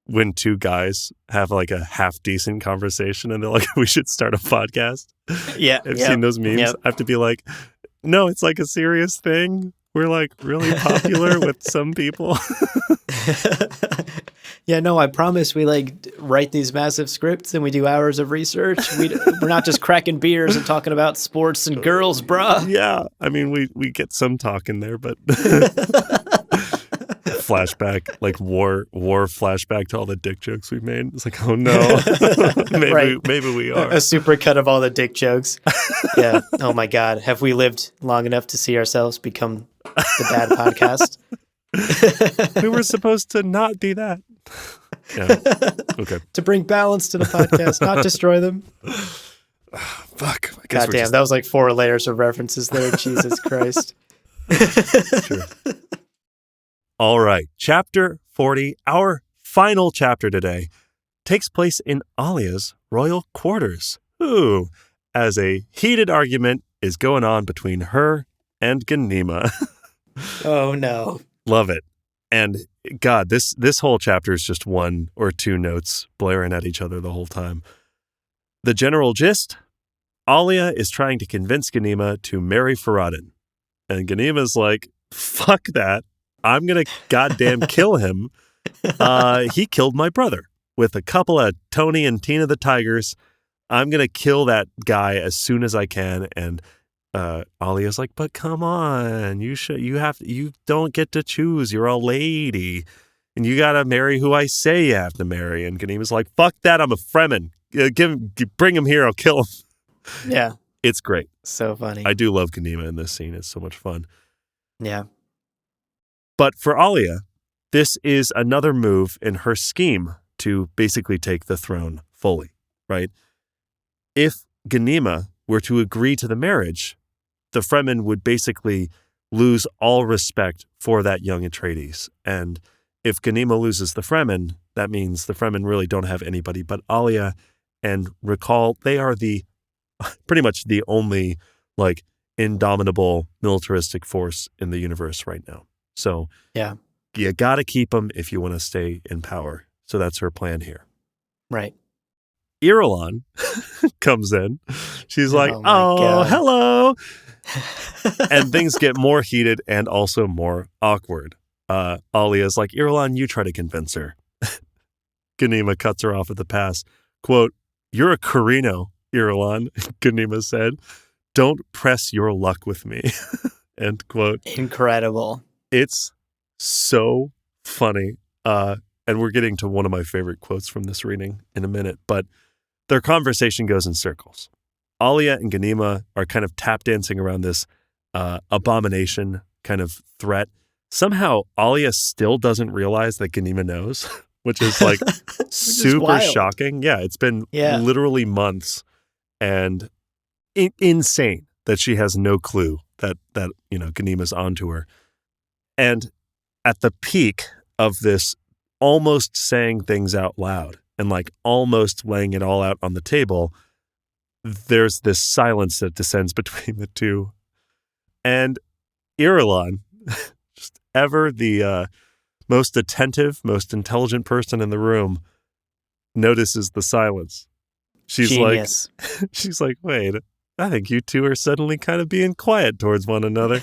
[SPEAKER 2] when two guys have like a half decent conversation and they're like, we should start a podcast?
[SPEAKER 1] Yeah.
[SPEAKER 2] I've seen those memes.
[SPEAKER 1] Yep.
[SPEAKER 2] I have to be like, no, it's like a serious thing. We're like really popular with some people.
[SPEAKER 1] Yeah, no, I promise we like write these massive scripts and we do hours of research. We're not just cracking beers and talking about sports and girls, bruh.
[SPEAKER 2] Yeah. I mean, we get some talk in there, but flashback, like war flashback to all the dick jokes we made. It's like, oh no, maybe we are.
[SPEAKER 1] A super cut of all the dick jokes. Yeah. Oh my God. Have we lived long enough to see ourselves become the bad podcast?
[SPEAKER 2] We were supposed to not be that. Yeah. Okay.
[SPEAKER 1] To bring balance to the podcast, not destroy them.
[SPEAKER 2] Fuck. I guess
[SPEAKER 1] God damn, that was like 4 layers of references there. Jesus Christ.
[SPEAKER 2] True. All right. Chapter 40, our final chapter today, takes place in Alia's royal quarters. Ooh, as a heated argument is going on between her and Ganima.
[SPEAKER 1] Oh, no.
[SPEAKER 2] Love it. And God, this whole chapter is just 1 or 2 notes blaring at each other the whole time. The general gist, Alia is trying to convince Ganima to marry Faradin. And Ganima's like, fuck that. I'm going to goddamn kill him. He killed my brother with a couple of Tony and Tina the Tigers. I'm going to kill that guy as soon as I can. And Alia's like, but come on, you don't get to choose. You're a lady and you got to marry who I say you have to marry. And Ganima's like, fuck that. I'm a Fremen. Bring him here. I'll kill him.
[SPEAKER 1] Yeah.
[SPEAKER 2] It's great.
[SPEAKER 1] So funny.
[SPEAKER 2] I do love Ganima in this scene. It's so much fun.
[SPEAKER 1] Yeah.
[SPEAKER 2] But for Alia, this is another move in her scheme to basically take the throne fully, right? If Ganima were to agree to the marriage, the Fremen would basically lose all respect for that young Atreides. And if Ganima loses the Fremen, that means the Fremen really don't have anybody but Alia. And recall, they are pretty much the only like indomitable militaristic force in the universe right now. So
[SPEAKER 1] yeah,
[SPEAKER 2] you got to keep them if you want to stay in power. So that's her plan here.
[SPEAKER 1] Right.
[SPEAKER 2] Irulan comes in. She's like,
[SPEAKER 1] God.
[SPEAKER 2] Hello. And things get more heated and also more awkward. Alia's like, Irulan, you try to convince her. Ganima cuts her off at the pass. Quote, you're a Carino, Irulan, Ganima said. Don't press your luck with me. End quote.
[SPEAKER 1] Incredible.
[SPEAKER 2] It's so funny. And we're getting to one of my favorite quotes from this reading in a minute, but their conversation goes in circles. Alia and Ganima are kind of tap dancing around this abomination kind of threat. Somehow Alia still doesn't realize that Ganima knows, which is like super shocking. Yeah, it's been literally months and insane that she has no clue that Ganima's onto her. And at the peak of this almost saying things out loud and like almost laying it all out on the table, there's this silence that descends between the two. And Irulan, just ever the most attentive, most intelligent person in the room, notices the silence. She's
[SPEAKER 1] Genius.
[SPEAKER 2] She's like, wait, I think you two are suddenly kind of being quiet towards one another.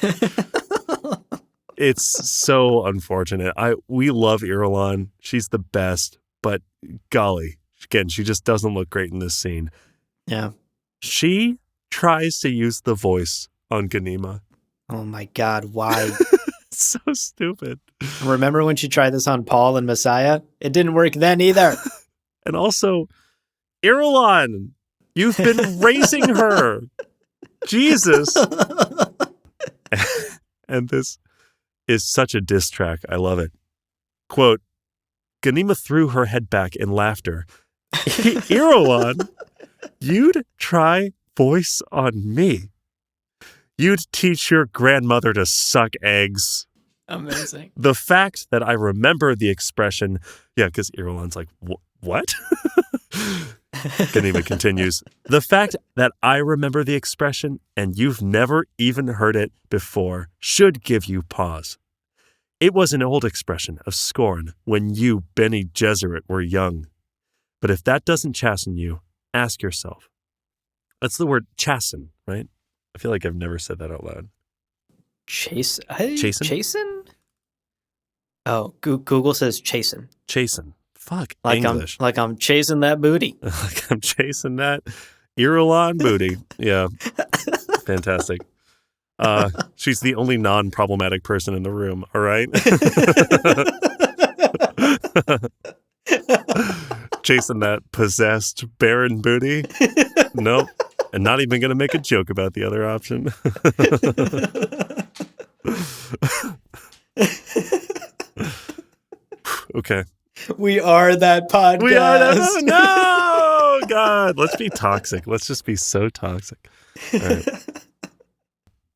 [SPEAKER 2] It's so unfortunate. We love Irulan. She's the best, but golly, again, she just doesn't look great in this scene.
[SPEAKER 1] Yeah.
[SPEAKER 2] She tries to use the voice on Ganima.
[SPEAKER 1] Oh my God, why?
[SPEAKER 2] So stupid.
[SPEAKER 1] Remember when she tried this on Paul and Messiah? It didn't work then either.
[SPEAKER 2] And also, Irulan, you've been raising her. Jesus. And this is such a diss track. I love it. Quote, Ganima threw her head back in laughter. Irulan, you'd try voice on me. You'd teach your grandmother to suck eggs.
[SPEAKER 1] Amazing.
[SPEAKER 2] The fact that I remember the expression, because Irulan's like, what? Ganima continues, the fact that I remember the expression and you've never even heard it before should give you pause. It was an old expression of scorn when you, Bene Gesserit, were young. But if that doesn't chasten you, ask yourself. That's the word chasten, right? I feel like I've never said that out loud.
[SPEAKER 1] Chasten?
[SPEAKER 2] Chasten?
[SPEAKER 1] Oh, Google says chasten.
[SPEAKER 2] Chasten. Fuck,
[SPEAKER 1] like
[SPEAKER 2] English.
[SPEAKER 1] I'm chasing that booty.
[SPEAKER 2] Like I'm chasing that Irulan booty. Yeah. Fantastic. She's the only non-problematic person in the room, all right? Chasing that possessed barren booty? Nope. And not even going to make a joke about the other option. Okay.
[SPEAKER 1] We are that podcast.
[SPEAKER 2] We are that. No, God. Let's be toxic. Let's just be so toxic. All right.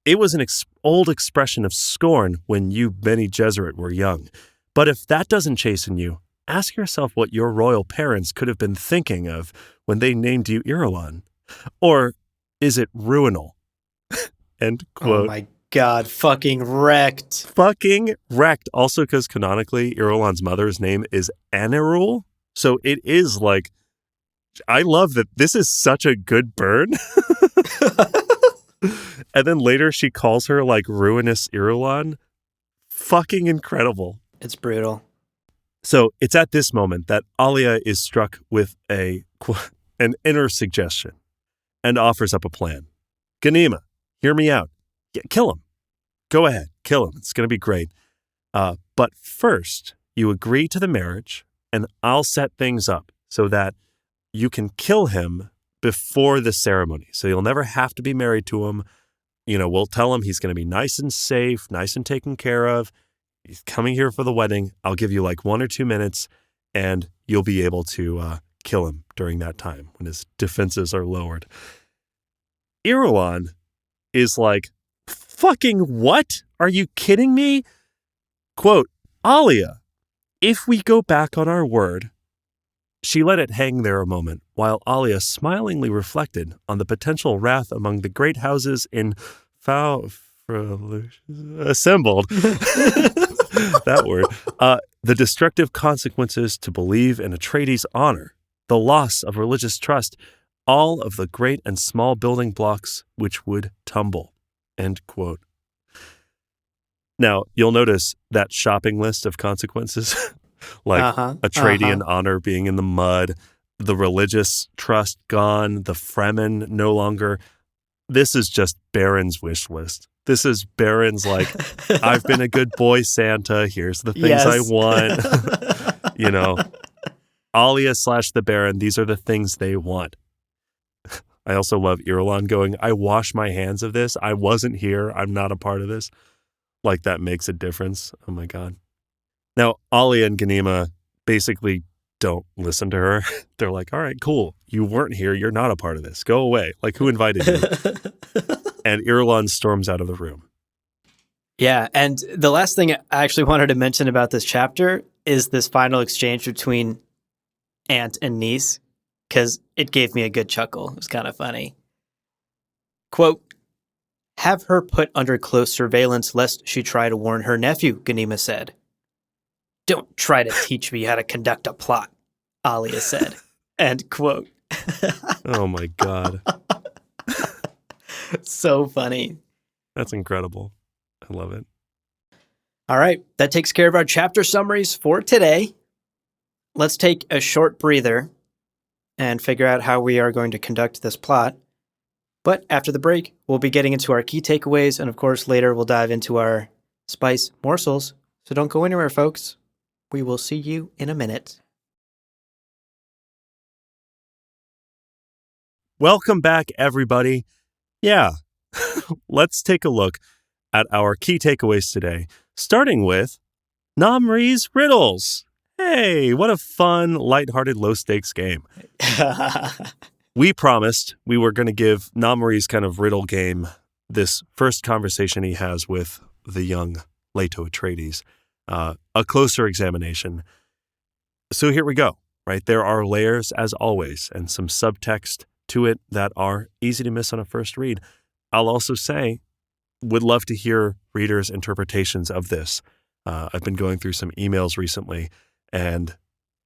[SPEAKER 2] It was an old expression of scorn when you, Bene Gesserit, were young. But if that doesn't chasten you, ask yourself what your royal parents could have been thinking of when they named you Irulan. Or is it ruinal? End quote.
[SPEAKER 1] Oh my God, fucking wrecked.
[SPEAKER 2] Fucking wrecked. Also because canonically, Irulan's mother's name is Anirul. So it is like, I love that this is such a good burn. And then later she calls her like ruinous Irulan. Fucking incredible.
[SPEAKER 1] It's brutal.
[SPEAKER 2] So it's at this moment that Alia is struck with an inner suggestion and offers up a plan. Ganima, hear me out. Yeah, kill him. Go ahead. Kill him. It's going to be great. But first, you agree to the marriage and I'll set things up so that you can kill him before the ceremony. So you'll never have to be married to him. You know, we'll tell him he's going to be nice and safe, nice and taken care of. He's coming here for the wedding. I'll give you like 1 or 2 minutes and you'll be able to kill him during that time when his defenses are lowered. Irulan is like, fucking what? Are you kidding me? Quote, Alia, if we go back on our word. She let it hang there a moment while Alia smilingly reflected on the potential wrath among the great houses in assembled. That word. The destructive consequences to believe in Atreides' honor, the loss of religious trust, all of the great and small building blocks which would tumble. End quote. Now, you'll notice that shopping list of consequences, like Atreidian honor being in the mud, the religious trust gone, the Fremen no longer. This is just Baron's wish list. This is Baron's like, I've been a good boy, Santa. Here's the things I want. You know, Alia / the Baron, these are the things they want. I also love Irulan going, I wash my hands of this. I wasn't here. I'm not a part of this. Like that makes a difference. Oh my God. Now, Alia and Ganima basically don't listen to her. They're like, all right, cool. You weren't here. You're not a part of this. Go away. Like, who invited you? And Irulan storms out of the room.
[SPEAKER 1] Yeah, and the last thing I actually wanted to mention about this chapter is this final exchange between aunt and niece, because it gave me a good chuckle. It was kind of funny. Quote, have her put under close surveillance lest she try to warn her nephew, Ganima said. Don't try to teach me how to conduct a plot, Alia said. End quote.
[SPEAKER 2] Oh my God.
[SPEAKER 1] So funny.
[SPEAKER 2] That's incredible. I love it.
[SPEAKER 1] All right, that takes care of our chapter summaries for today. Let's take a short breather and figure out how we are going to conduct this plot. But after the break, we'll be getting into our key takeaways, and of course, later we'll dive into our spice morsels. So don't go anywhere, folks. We will see you in a minute.
[SPEAKER 2] Welcome back, everybody. Yeah, let's take a look at our key takeaways today, starting with Namri's Riddles. Hey, what a fun, lighthearted, low-stakes game. We promised we were going to give Namri's kind of riddle game this first conversation he has with the young Leto Atreides a closer examination. So here we go. right? There are layers, as always, and some subtext to it that are easy to miss on a first read. I'll also say, would love to hear readers' interpretations of this. I've been going through some emails recently and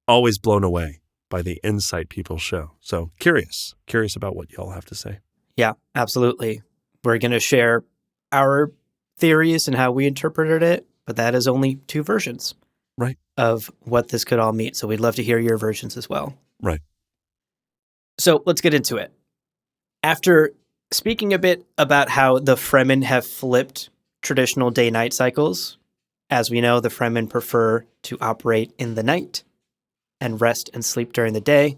[SPEAKER 2] always blown away by the insight people show. So curious about what y'all have to say.
[SPEAKER 1] Yeah, absolutely. We're going to share our theories and how we interpreted it, but that is only 2 versions
[SPEAKER 2] Right.
[SPEAKER 1] of what this could all mean. So we'd love to hear your versions as well.
[SPEAKER 2] Right.
[SPEAKER 1] So let's get into it. After speaking a bit about how the Fremen have flipped traditional day-night cycles, as we know, the Fremen prefer to operate in the night and rest and sleep during the day.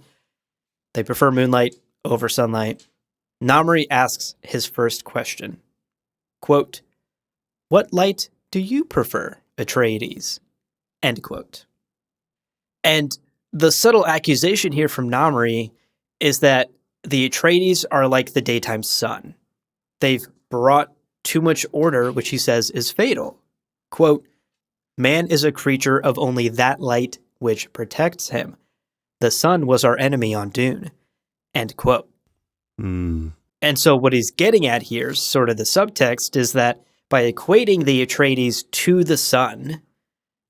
[SPEAKER 1] They prefer moonlight over sunlight. Namri asks his first question, quote, "What light do you prefer, Atreides?" End quote. And the subtle accusation here from Namri is that the Atreides are like the daytime sun. They've brought too much order, which he says is fatal. Quote, "Man is a creature of only that light which protects him. The sun was our enemy on Dune." End quote. And so what he's getting at here, sort of the subtext, is that by equating the Atreides to the sun,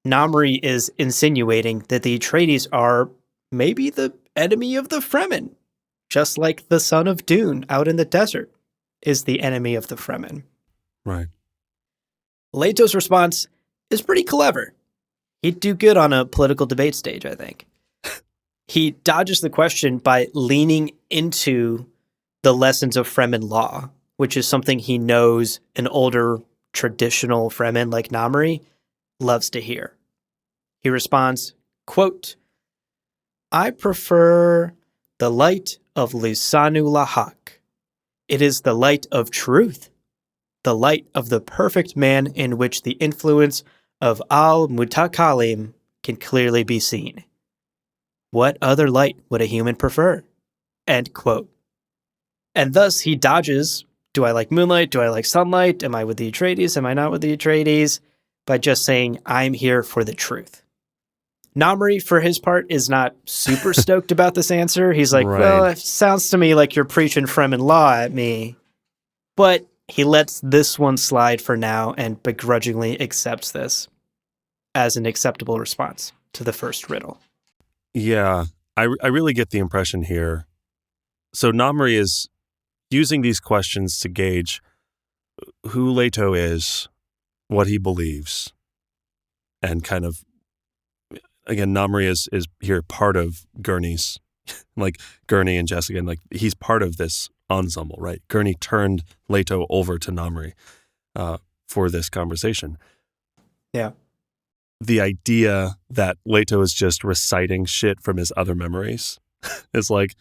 [SPEAKER 1] Namri is insinuating that the Atreides are maybe the enemy of the Fremen, just like the son of Dune out in the desert is the enemy of the Fremen.
[SPEAKER 2] Right.
[SPEAKER 1] Leto's response is pretty clever. He'd do good on a political debate stage, I think. He dodges the question by leaning into the lessons of Fremen law, which is something he knows an older traditional Fremen like Namri loves to hear. He responds, quote, "I prefer the light of Lisanu Lahak. It is the light of truth, the light of the perfect man in which the influence of Al-Mutakalim can clearly be seen. What other light would a human prefer?" End quote. And thus he dodges, do I like moonlight? Do I like sunlight? Am I with the Atreides? Am I not with the Atreides? By just saying, I'm here for the truth. Namri, for his part, is not super stoked about this answer. He's like, Well, it sounds to me like you're preaching Fremen law at me. But he lets this one slide for now and begrudgingly accepts this as an acceptable response to the first riddle.
[SPEAKER 2] Yeah, I really get the impression here. So Namri is using these questions to gauge who Leto is, what he believes, and kind of, again, Namri is here part of Gurney's, like Gurney and Jessica, and like he's part of this ensemble, right? Gurney turned Leto over to Namri for this conversation.
[SPEAKER 1] Yeah.
[SPEAKER 2] The idea that Leto is just reciting shit from his other memories is like,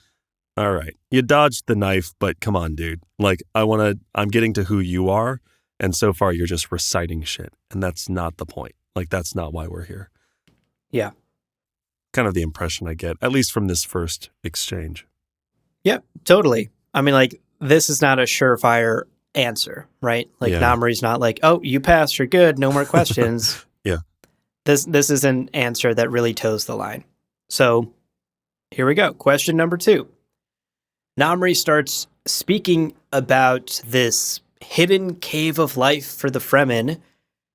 [SPEAKER 2] all right, you dodged the knife, but come on, dude. Like, I'm getting to who you are, and so far you're just reciting shit, and that's not the point. Like, that's not why we're here.
[SPEAKER 1] Yeah.
[SPEAKER 2] Kind of the impression I get, at least from this first exchange.
[SPEAKER 1] Yeah, totally. I mean, like, this is not a surefire answer, right? Like, Namri's not like, oh, you passed, you're good, no more questions.
[SPEAKER 2] Yeah.
[SPEAKER 1] This is an answer that really toes the line. So, here we go. Question number 2. Namri starts speaking about this hidden cave of life for the Fremen,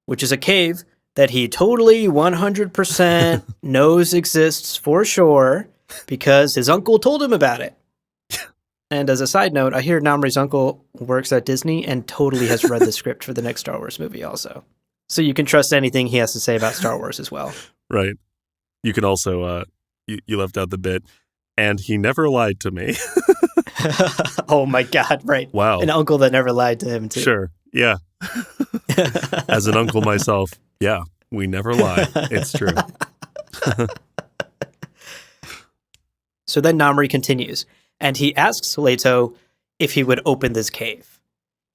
[SPEAKER 1] which is a cave that he totally 100% knows exists for sure because his uncle told him about it. And as a side note, I hear Namri's uncle works at Disney and totally has read the script for the next Star Wars movie also. So you can trust anything he has to say about Star Wars as well.
[SPEAKER 2] Right. You can also, you left out the bit, and he never lied to me.
[SPEAKER 1] Oh my God, right.
[SPEAKER 2] Wow.
[SPEAKER 1] An uncle that never lied to him too.
[SPEAKER 2] Sure, yeah. As an uncle myself, yeah, we never lie. It's true.
[SPEAKER 1] So then Namri continues, and he asks Leto if he would open this cave.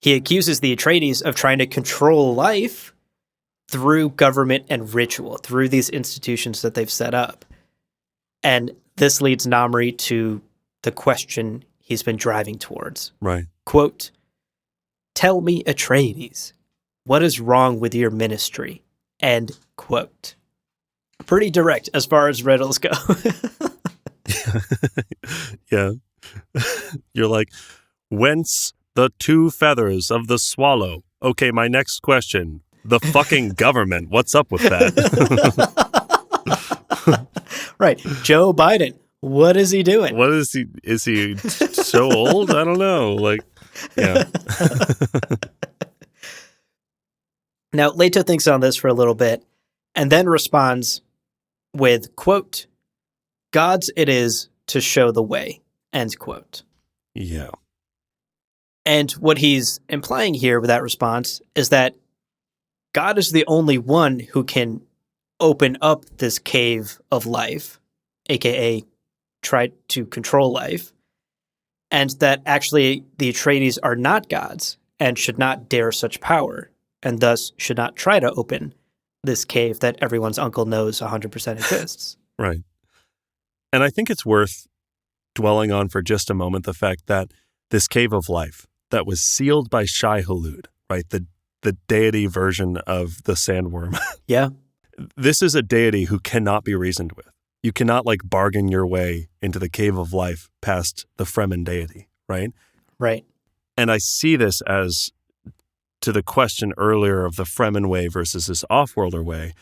[SPEAKER 1] He accuses the Atreides of trying to control life through government and ritual, through these institutions that they've set up. And this leads Namri to the question he's been driving towards.
[SPEAKER 2] Right.
[SPEAKER 1] Quote, "Tell me, Atreides, what is wrong with your ministry?" End quote. Pretty direct as far as riddles go.
[SPEAKER 2] Yeah. You're like, whence the 2 feathers of the swallow? Okay, my next question. The fucking government. What's up with that?
[SPEAKER 1] Right. Joe Biden. What is he doing?
[SPEAKER 2] What is he? Is he so old? I don't know. Like, yeah.
[SPEAKER 1] Now, Leto thinks on this for a little bit and then responds with, quote, God's it is to show the way, end quote.
[SPEAKER 2] Yeah.
[SPEAKER 1] And what he's implying here with that response is that God is the only one who can open up this cave of life, aka try to control life, and that actually the Atreides are not gods and should not dare such power, and thus should not try to open this cave that everyone's uncle knows 100% exists.
[SPEAKER 2] Right. And I think it's worth dwelling on for just a moment the fact that this cave of life that was sealed by Shai-Hulud, right, the deity version of the sandworm.
[SPEAKER 1] Yeah.
[SPEAKER 2] This is a deity who cannot be reasoned with. You cannot like bargain your way into the cave of life past the Fremen deity, right?
[SPEAKER 1] Right.
[SPEAKER 2] And I see this as, to the question earlier of the Fremen way versus this off-worlder way,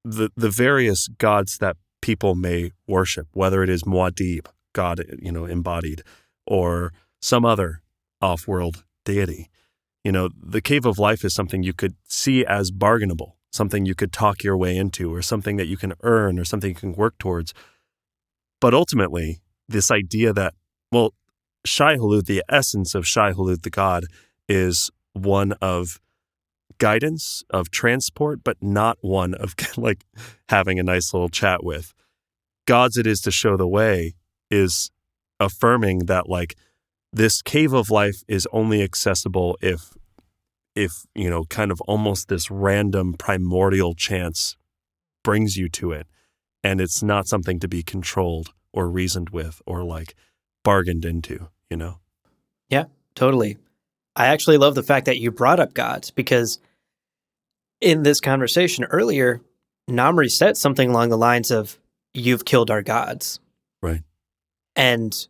[SPEAKER 2] the various gods that people may worship, whether it is Muad'Dib, God, embodied, or some other off-world deity. The cave of life is something you could see as bargainable, something you could talk your way into, or something that you can earn, or something you can work towards. But ultimately, this idea that, well, Shai-Hulud, the essence of Shai-Hulud, the god, is one of guidance, of transport, but not one of like having a nice little chat with. God's it is to show the way is affirming that like this cave of life is only accessible if kind of almost this random primordial chance brings you to it, and it's not something to be controlled or reasoned with or like bargained into,
[SPEAKER 1] Yeah, totally. I actually love the fact that you brought up gods, because in this conversation earlier, Namri said something along the lines of, you've killed our gods.
[SPEAKER 2] Right.
[SPEAKER 1] And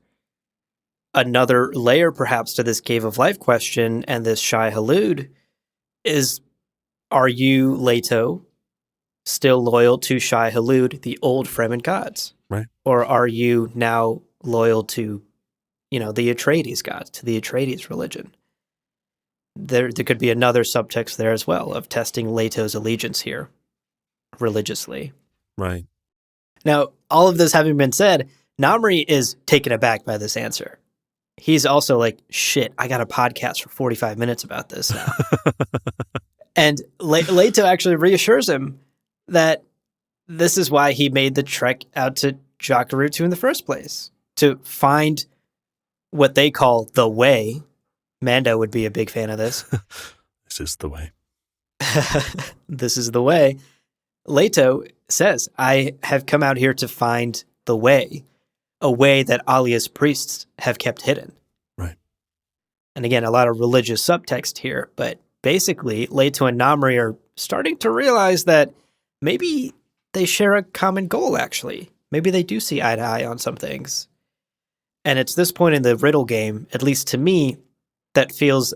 [SPEAKER 1] another layer perhaps to this cave of life question and this Shai-Hulud is, are you, Leto, still loyal to Shai-Hulud, the old Fremen gods?
[SPEAKER 2] Right.
[SPEAKER 1] Or are you now loyal to, the Atreides gods, to the Atreides religion? There could be another subtext there as well of testing Leto's allegiance here religiously.
[SPEAKER 2] Right.
[SPEAKER 1] Now, all of this having been said, Namri is taken aback by this answer. He's also like, shit, I got a podcast for 45 minutes about this now. And Leto actually reassures him that this is why he made the trek out to Jakarutu in the first place, to find what they call the way. Mando would be a big fan of this.
[SPEAKER 2] This is the way.
[SPEAKER 1] This is the way. Leto says, I have come out here to find the way, a way that Alia's priests have kept hidden.
[SPEAKER 2] Right.
[SPEAKER 1] And again, a lot of religious subtext here, but basically, Leto and Namri are starting to realize that maybe they share a common goal, actually. Maybe they do see eye to eye on some things. And it's this point in the riddle game, at least to me, that feels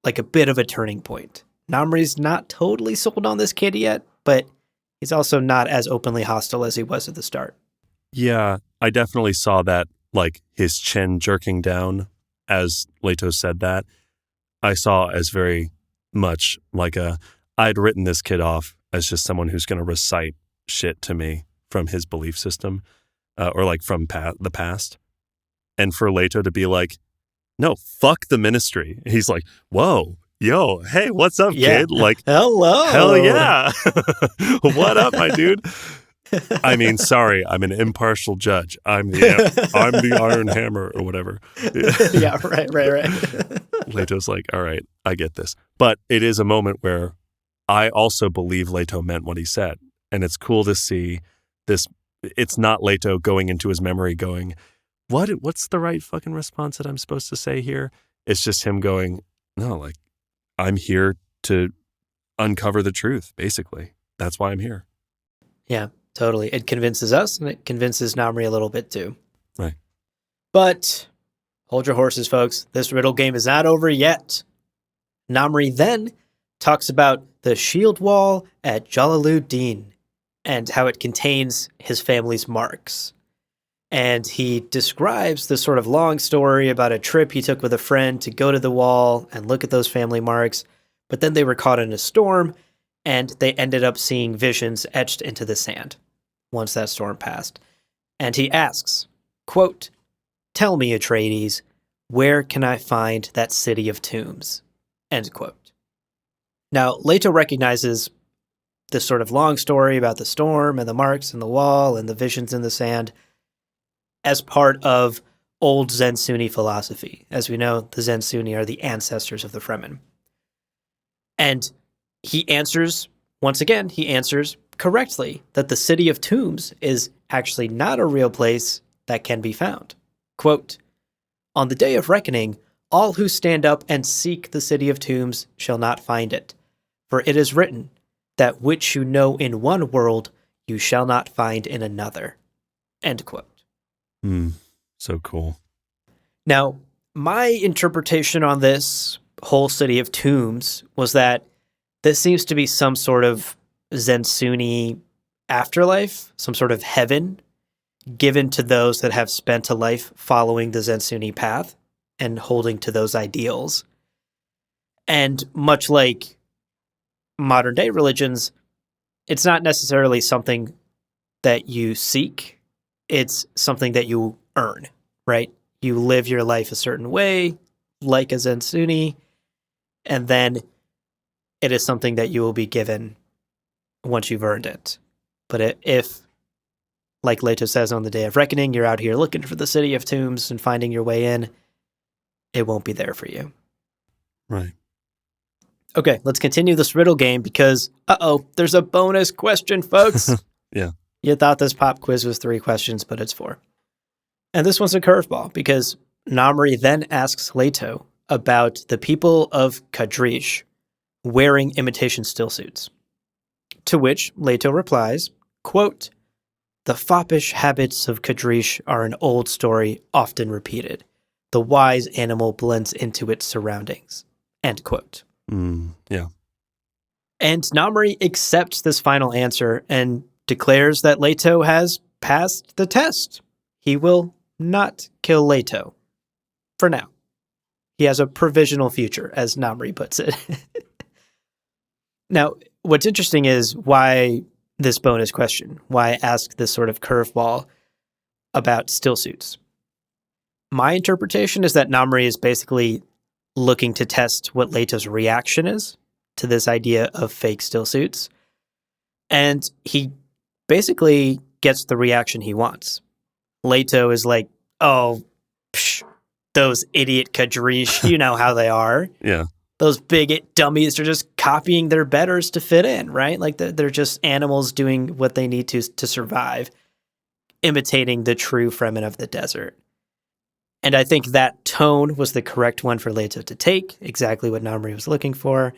[SPEAKER 1] like a bit of a turning point. Namri's not totally sold on this kid yet, but he's also not as openly hostile as he was at the start.
[SPEAKER 2] Yeah, I definitely saw that, like his chin jerking down as Leto said that. I saw as very much like I'd written this kid off as just someone who's going to recite shit to me from his belief system or like from the past. And for Leto to be like, no, fuck the ministry. He's like, whoa, yo, hey, what's up, kid? Like,
[SPEAKER 1] hello.
[SPEAKER 2] Hell yeah. What up, my dude? I mean, sorry, I'm an impartial judge. I'm the Iron Hammer or whatever.
[SPEAKER 1] Yeah, right.
[SPEAKER 2] Leto's like, all right, I get this. But it is a moment where I also believe Leto meant what he said. And it's cool to see this. It's not Leto going into his memory going, what's the right fucking response that I'm supposed to say here? It's just him going, no, like, I'm here to uncover the truth, basically. That's why I'm here.
[SPEAKER 1] Yeah. Totally. It convinces us, and it convinces Namri a little bit too.
[SPEAKER 2] Right.
[SPEAKER 1] But hold your horses, folks. This riddle game is not over yet. Namri then talks about the shield wall at Jalaluddin and how it contains his family's marks. And he describes this sort of long story about a trip he took with a friend to go to the wall and look at those family marks. But then they were caught in a storm, and they ended up seeing visions etched into the sand once that storm passed. And he asks, quote, "Tell me, Atreides, where can I find that city of tombs?" End quote. Now, Leto recognizes this sort of long story about the storm and the marks in the wall and the visions in the sand as part of old Zen Sunni philosophy. As we know, the Zen Sunni are the ancestors of the Fremen. And he answers, once again, correctly that the city of tombs is actually not a real place that can be found. Quote, "On the day of reckoning, all who stand up and seek the city of tombs shall not find it. For it is written, that which you know in one world, you shall not find in another." End quote.
[SPEAKER 2] So cool.
[SPEAKER 1] Now, my interpretation on this whole city of tombs was that this seems to be some sort of Zen Sunni afterlife, some sort of heaven given to those that have spent a life following the Zen Sunni path and holding to those ideals. And much like modern day religions, it's not necessarily something that you seek. It's something that you earn, right? You live your life a certain way, like a Zen Sunni, and then it is something that you will be given once you've earned it. But if, like Leto says on the Day of Reckoning, you're out here looking for the city of tombs and finding your way in, it won't be there for you.
[SPEAKER 2] Right.
[SPEAKER 1] Okay, let's continue this riddle game because, there's a bonus question, folks.
[SPEAKER 2] Yeah.
[SPEAKER 1] You thought this pop quiz was 3 questions, but it's 4. And this one's a curveball because Namri then asks Leto about the people of Kadrish wearing imitation stillsuits. To which Leto replies, quote, "The foppish habits of Kadrish are an old story often repeated. The wise animal blends into its surroundings." End quote.
[SPEAKER 2] Yeah.
[SPEAKER 1] And Namri accepts this final answer and declares that Leto has passed the test. He will not kill Leto. For now. He has a provisional future, as Namri puts it. Now, what's interesting is why this bonus question, why ask this sort of curveball about stillsuits. My interpretation is that Namri is basically looking to test what Leto's reaction is to this idea of fake stillsuits. And he basically gets the reaction he wants. Leto is like, "Oh, those idiot Kadrish, you know how they are.
[SPEAKER 2] Yeah.
[SPEAKER 1] Those bigot dummies are just copying their betters to fit in, right? Like they're just animals doing what they need to survive, imitating the true Fremen of the desert." And I think that tone was the correct one for Leto to take, exactly what Namri was looking for.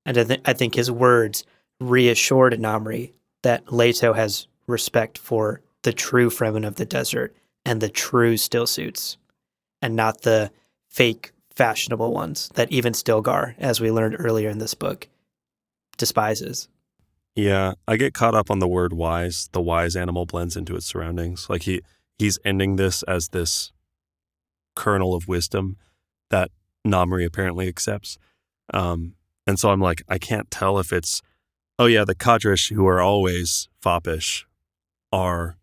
[SPEAKER 1] And I think his words reassured Namri that Leto has respect for the true Fremen of the desert and the true stillsuits, and not the fake fashionable ones that even Stilgar, as we learned earlier in this book, despises.
[SPEAKER 2] Yeah, I get caught up on the word wise. The wise animal blends into its surroundings. Like he's ending this as this kernel of wisdom that Namri apparently accepts. And so I'm like, I can't tell if it's, oh yeah, the Kadrish who are always foppish are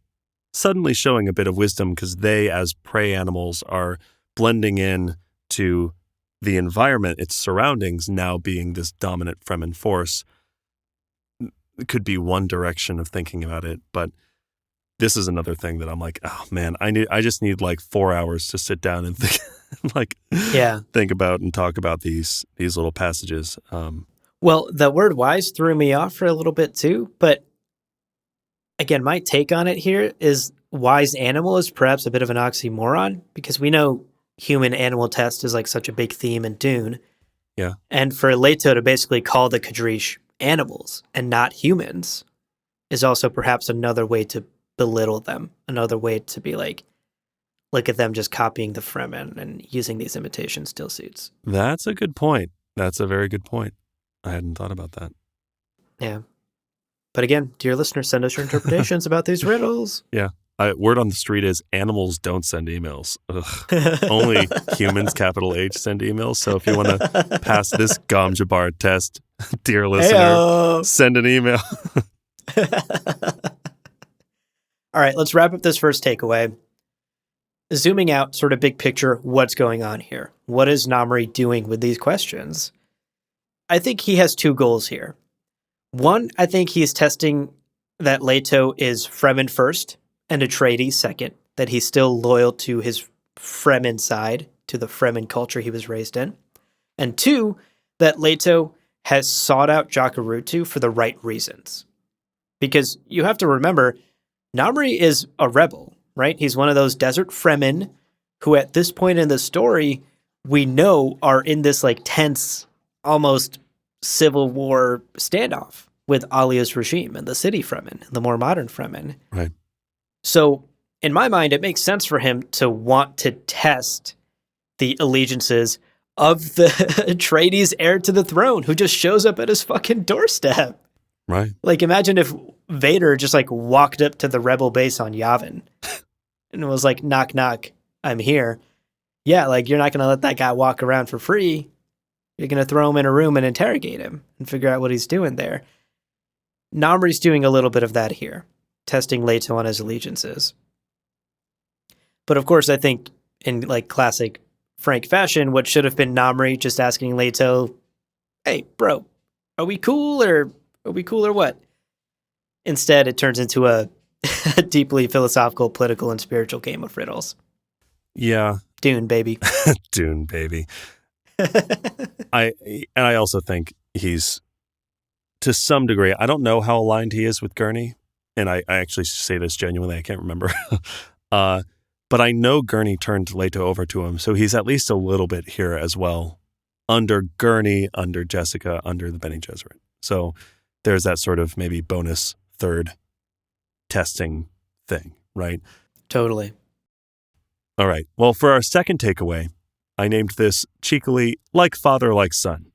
[SPEAKER 2] suddenly showing a bit of wisdom because they, as prey animals, are blending in to the environment, its surroundings, now being this dominant Fremen force. It could be one direction of thinking about it, but this is another thing that I'm like, oh man, I just need like 4 hours to sit down and think, think about and talk about these little passages.
[SPEAKER 1] Well, the word wise threw me off for a little bit too, but again, my take on it here is wise animal is perhaps a bit of an oxymoron because we know human animal test is like such a big theme in Dune.
[SPEAKER 2] Yeah.
[SPEAKER 1] And for Leto to basically call the Kadrish animals and not humans is also perhaps another way to belittle them, another way to be like, look at them just copying the Fremen and using these imitation still suits.
[SPEAKER 2] That's a good point. That's a very good point. I hadn't thought about that.
[SPEAKER 1] Yeah. But again, dear listeners, send us your interpretations about these riddles.
[SPEAKER 2] Yeah. Word on the street is animals don't send emails. Ugh. Only humans, capital H, send emails. So if you want to pass this Gom Jabbar test, dear listener,
[SPEAKER 1] Heyo.
[SPEAKER 2] send an email.
[SPEAKER 1] All right, let's wrap up this first takeaway. Zooming out, sort of big picture, what's going on here? What is Namri doing with these questions? I think he has two goals here. One, I think he's testing that Leto is Fremen first and Atreides second, that he's still loyal to his Fremen side, to the Fremen culture he was raised in. And two, that Leto has sought out Jacurutu for the right reasons. Because you have to remember, Namri is a rebel, right? He's one of those desert Fremen who at this point in the story, we know are in this like tense, almost civil war standoff with Alia's regime and the city Fremen, the more modern Fremen.
[SPEAKER 2] Right.
[SPEAKER 1] So in my mind, it makes sense for him to want to test the allegiances of the Atreides heir to the throne who just shows up at his fucking doorstep.
[SPEAKER 2] Right.
[SPEAKER 1] Like, imagine if Vader just like walked up to the rebel base on Yavin and was like, knock, knock, I'm here. Yeah, like, you're not going to let that guy walk around for free. You're going to throw him in a room and interrogate him and figure out what he's doing there. Namri's doing a little bit of that here, testing Leto on his allegiances. But of course, I think in like classic Frank fashion, what should have been Namri just asking Leto, hey, bro, are we cool or what? Instead, it turns into a deeply philosophical, political, and spiritual game of riddles.
[SPEAKER 2] Yeah.
[SPEAKER 1] Dune, baby.
[SPEAKER 2] Dune, baby. I also think he's, to some degree, I don't know how aligned he is with Gurney, and I actually say this genuinely, I can't remember. But I know Gurney turned Leto over to him, so he's at least a little bit here as well, under Gurney, under Jessica, under the Bene Gesserit. So there's that sort of maybe bonus third testing thing, right?
[SPEAKER 1] Totally.
[SPEAKER 2] All right. Well, for our second takeaway, I named this cheekily, like father, like son.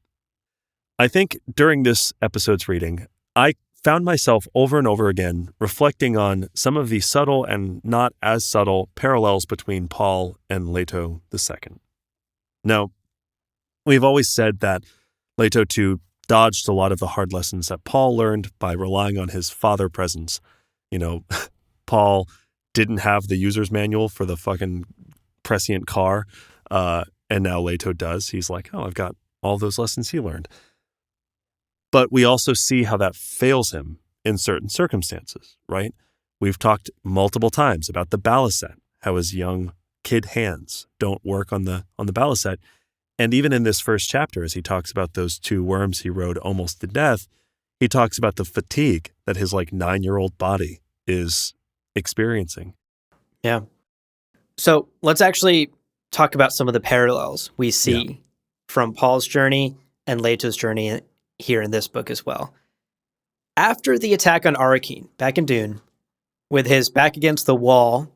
[SPEAKER 2] I think during this episode's reading, I found myself over and over again reflecting on some of the subtle and not as subtle parallels between Paul and Leto II. Now, we've always said that Leto II dodged a lot of the hard lessons that Paul learned by relying on his father presence. You know, Paul didn't have the user's manual for the fucking prescient car, and now Leto does. He's like, oh, I've got all those lessons he learned. But we also see how that fails him in certain circumstances, right? We've talked multiple times about the balisette, how his young kid hands don't work on the balisette. And even in this first chapter, as he talks about those two worms he rode almost to death, he talks about the fatigue that his like 9-year-old body is experiencing.
[SPEAKER 1] Yeah. So let's actually talk about some of the parallels we see from Paul's journey and Leto's journey here in this book as well. After the attack on Arrakeen, back in Dune, with his back against the wall,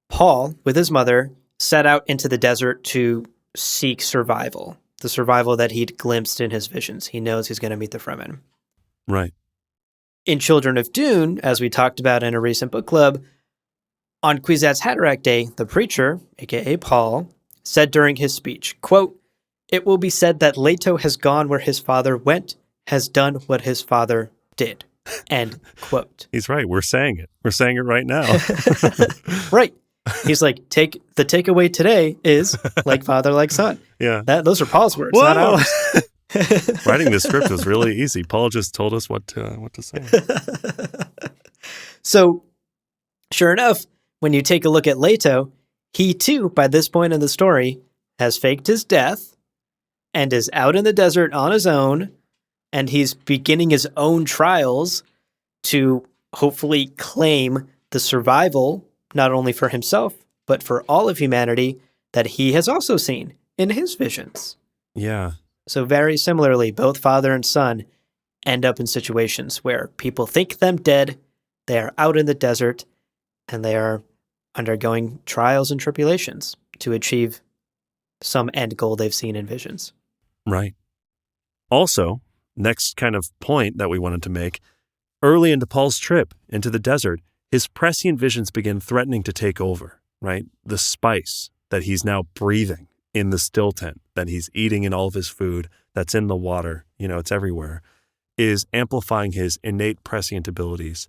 [SPEAKER 1] Paul, with his mother, set out into the desert to seek survival, the survival that he'd glimpsed in his visions. He knows he's going to meet the Fremen.
[SPEAKER 2] Right.
[SPEAKER 1] In Children of Dune, as we talked about in a recent book club, on Kwisatz Haderach Day, the preacher, aka Paul, said during his speech, quote, "It will be said that Leto has gone where his father went, has done what his father did." End quote.
[SPEAKER 2] He's right. We're saying it. We're saying it right now.
[SPEAKER 1] Right. He's like, the takeaway today is like father, like son.
[SPEAKER 2] Yeah.
[SPEAKER 1] Those are Paul's words,
[SPEAKER 2] Whoa!
[SPEAKER 1] not ours.
[SPEAKER 2] Writing this script was really easy. Paul just told us what to say.
[SPEAKER 1] So, sure enough, when you take a look at Leto, he too, by this point in the story, has faked his death and is out in the desert on his own, and he's beginning his own trials to hopefully claim the survival, not only for himself, but for all of humanity that he has also seen in his visions.
[SPEAKER 2] Yeah.
[SPEAKER 1] So very similarly, both father and son end up in situations where people think them dead, they are out in the desert, and they are undergoing trials and tribulations to achieve some end goal they've seen in visions.
[SPEAKER 2] Right. Also, next kind of point that we wanted to make, early into Paul's trip into the desert, his prescient visions begin threatening to take over, right? The spice that he's now breathing in the still tent, that he's eating in all of his food, that's in the water, it's everywhere, is amplifying his innate prescient abilities.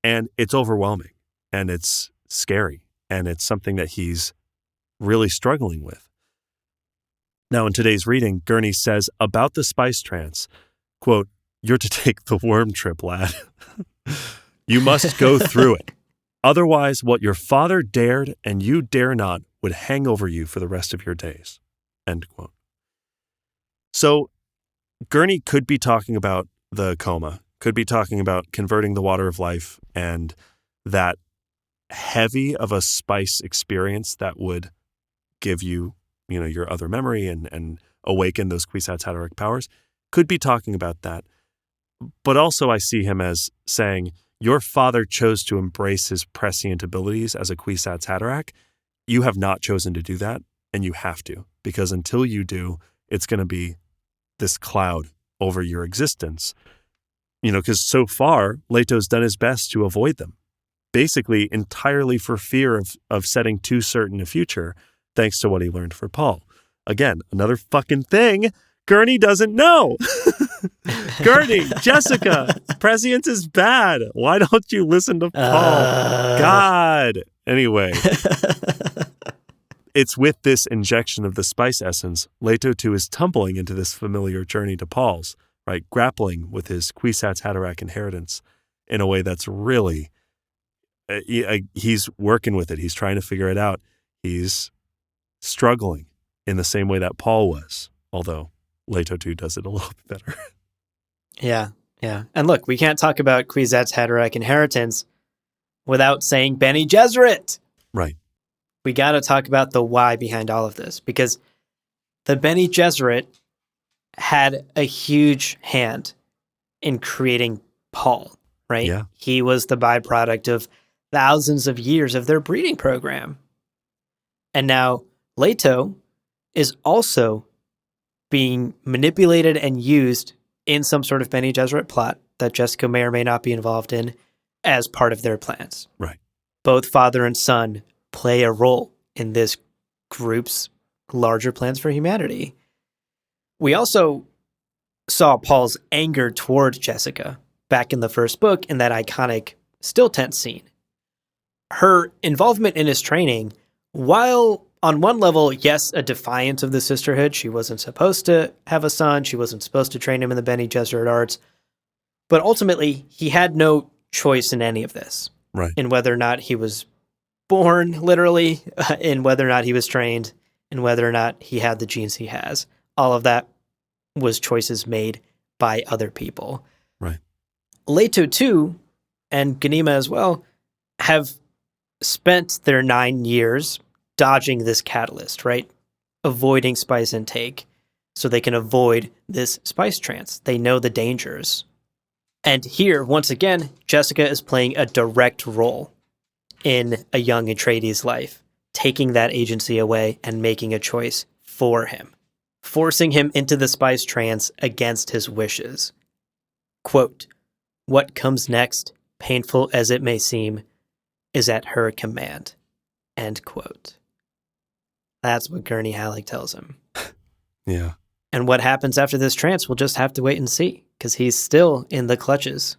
[SPEAKER 2] And it's overwhelming, and it's scary, and it's something that he's really struggling with. Now, in today's reading, Gurney says about the spice trance, quote, "You're to take the worm trip, lad. You must go through it. Otherwise, what your father dared and you dare not would hang over you for the rest of your days." End quote. So Gurney could be talking about the coma, could be talking about converting the water of life and that heavy of a spice experience that would give you, your other memory and awaken those Kwisatz Haderach powers. Could be talking about that. But also I see him as saying, your father chose to embrace his prescient abilities as a Kwisatz Haderach. You have not chosen to do that, and you have to, because until you do, it's going to be this cloud over your existence. Because so far, Leto's done his best to avoid them, basically entirely for fear of setting too certain a future, thanks to what he learned for Paul. Again, another fucking thing Gurney doesn't know. Gurney, Jessica, prescience is bad. Why don't you listen to Paul? God. Anyway, it's with this injection of the spice essence, Leto too is tumbling into this familiar journey to Paul's, right? Grappling with his Kwisatz Haderach inheritance in a way that's really, he's working with it. He's trying to figure it out. He's struggling in the same way that Paul was, although Leto too does it a little bit better.
[SPEAKER 1] Yeah. And look, we can't talk about Kwisatz Haderach inheritance without saying Bene Gesserit.
[SPEAKER 2] Right.
[SPEAKER 1] We got to talk about the why behind all of this, because the Bene Gesserit had a huge hand in creating Paul, right?
[SPEAKER 2] Yeah.
[SPEAKER 1] He was the byproduct of thousands of years of their breeding program. And now Leto is also being manipulated and used in some sort of Bene Gesserit plot that Jessica may or may not be involved in as part of their plans.
[SPEAKER 2] Right.
[SPEAKER 1] Both father and son play a role in this group's larger plans for humanity. We also saw Paul's anger toward Jessica back in the first book in that iconic still tent scene. Her involvement in his training, while on one level, yes, a defiance of the sisterhood. She wasn't supposed to have a son. She wasn't supposed to train him in the Bene Gesserit arts. But ultimately, he had no choice in any of this.
[SPEAKER 2] Right.
[SPEAKER 1] In whether or not he was born, literally, in whether or not he was trained, and whether or not he had the genes he has. All of that was choices made by other people.
[SPEAKER 2] Right.
[SPEAKER 1] Leto, too, and Ghanima as well, have spent their 9 years dodging this catalyst, right? Avoiding spice intake so they can avoid this spice trance. They know the dangers. And here, once again, Jessica is playing a direct role in a young Atreides' life, taking that agency away and making a choice for him, forcing him into the spice trance against his wishes. Quote, "What comes next, painful as it may seem, is at her command." End quote. That's what Gurney Halleck tells him.
[SPEAKER 2] Yeah.
[SPEAKER 1] And what happens after this trance, we'll just have to wait and see, because he's still in the clutches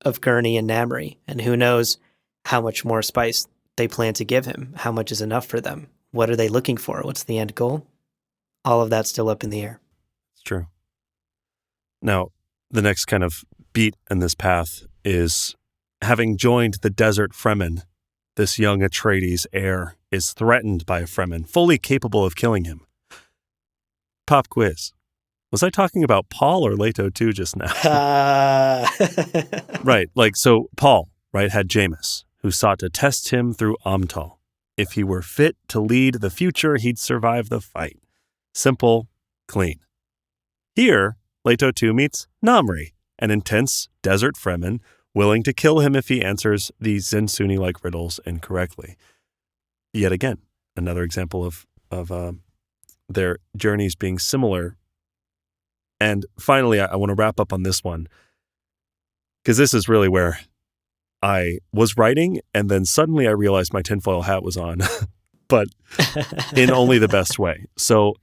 [SPEAKER 1] of Gurney and Namri, and who knows how much more spice they plan to give him, how much is enough for them, what are they looking for, what's the end goal? All of that's still up in the air.
[SPEAKER 2] It's true. Now, the next kind of beat in this path is having joined the desert Fremen, this young Atreides heir is threatened by a Fremen fully capable of killing him. Pop quiz. Was I talking about Paul or Leto too just now? Right. So Paul, right, had Jameis, who sought to test him through Amtal. If he were fit to lead the future, he'd survive the fight. Simple, clean. Here, Leto too meets Namri, an intense desert Fremen willing to kill him if he answers the Zensuni-like riddles incorrectly. Yet again, another example of their journeys being similar. And finally, I want to wrap up on this one, because this is really where I was writing, and then suddenly I realized my tinfoil hat was on, but in only the best way. So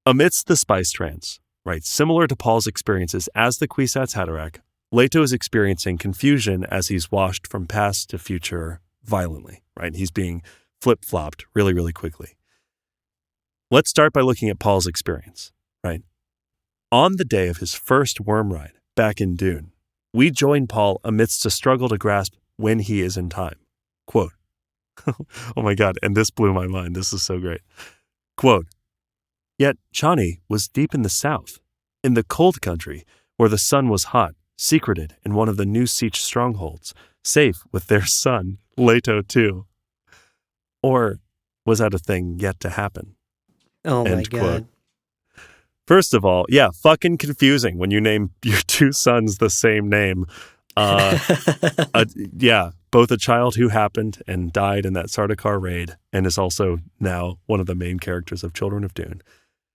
[SPEAKER 2] amidst the spice trance, right, similar to Paul's experiences as the Kwisatz Haderach, Leto is experiencing confusion as he's washed from past to future violently, right? He's being flip-flopped really, really quickly. Let's start by looking at Paul's experience, right? On the day of his first worm ride back in Dune, we join Paul amidst a struggle to grasp when he is in time. Quote, oh my God, and this blew my mind. This is so great. Quote, "Yet Chani was deep in the south, in the cold country where the sun was hot, secreted in one of the new siege strongholds, safe with their son, Leto too." Or was that a thing yet to happen?
[SPEAKER 1] Oh my
[SPEAKER 2] End
[SPEAKER 1] God.
[SPEAKER 2] quote. First of all, yeah, fucking confusing when you name your two sons the same name. Yeah, both a child who happened and died in that Sardaukar raid and is also now one of the main characters of Children of Dune.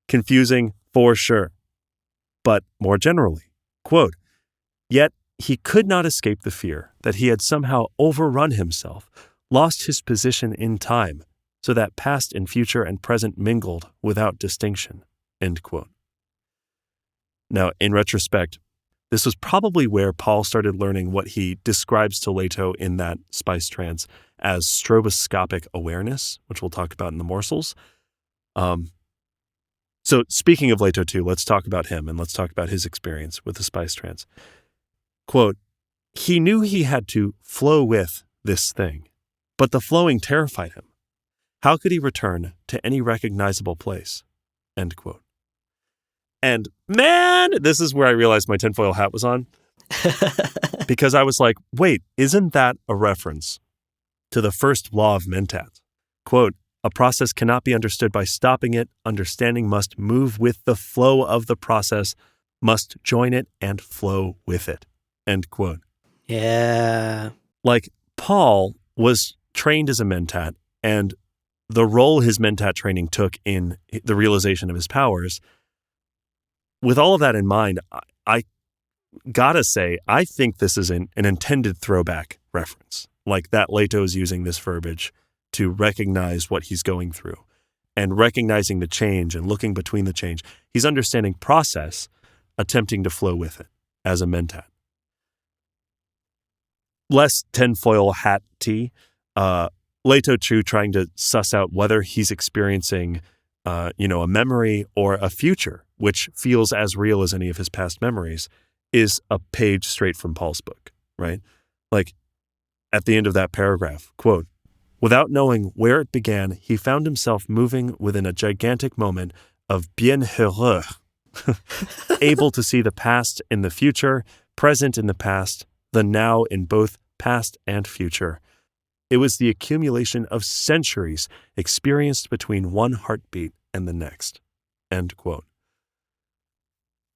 [SPEAKER 2] Confusing for sure. But more generally, quote, "Yet he could not escape the fear that he had somehow overrun himself, lost his position in time, so that past and future and present mingled without distinction." End quote. Now, in retrospect, this was probably where Paul started learning what he describes to Leto in that spice trance as stroboscopic awareness, which we'll talk about in the morsels. So speaking of Leto too, let's talk about him and let's talk about his experience with the spice trance. Quote, "He knew he had to flow with this thing, but the flowing terrified him. How could he return to any recognizable place?" End quote. And man, this is where I realized my tinfoil hat was on. Because I was like, wait, isn't that a reference to the first law of Mentat? Quote, "A process cannot be understood by stopping it. Understanding must move with the flow of the process, must join it and flow with it." End quote.
[SPEAKER 1] Yeah.
[SPEAKER 2] Like, Paul was trained as a Mentat, and the role his Mentat training took in the realization of his powers. With all of that in mind, I gotta say, I think this is an intended throwback reference. Like that Leto is using this verbiage to recognize what he's going through and recognizing the change and looking between the change. He's understanding process, attempting to flow with it as a Mentat. Less tinfoil hat-y, Leto Chu trying to suss out whether he's experiencing a memory or a future, which feels as real as any of his past memories, is a page straight from Paul's book, right? Like, at the end of that paragraph, quote, "Without knowing where it began, he found himself moving within a gigantic moment of bienheureux, able to see the past in the future, present in the past, the now in both past and future. It was the accumulation of centuries experienced between one heartbeat and the next." End quote.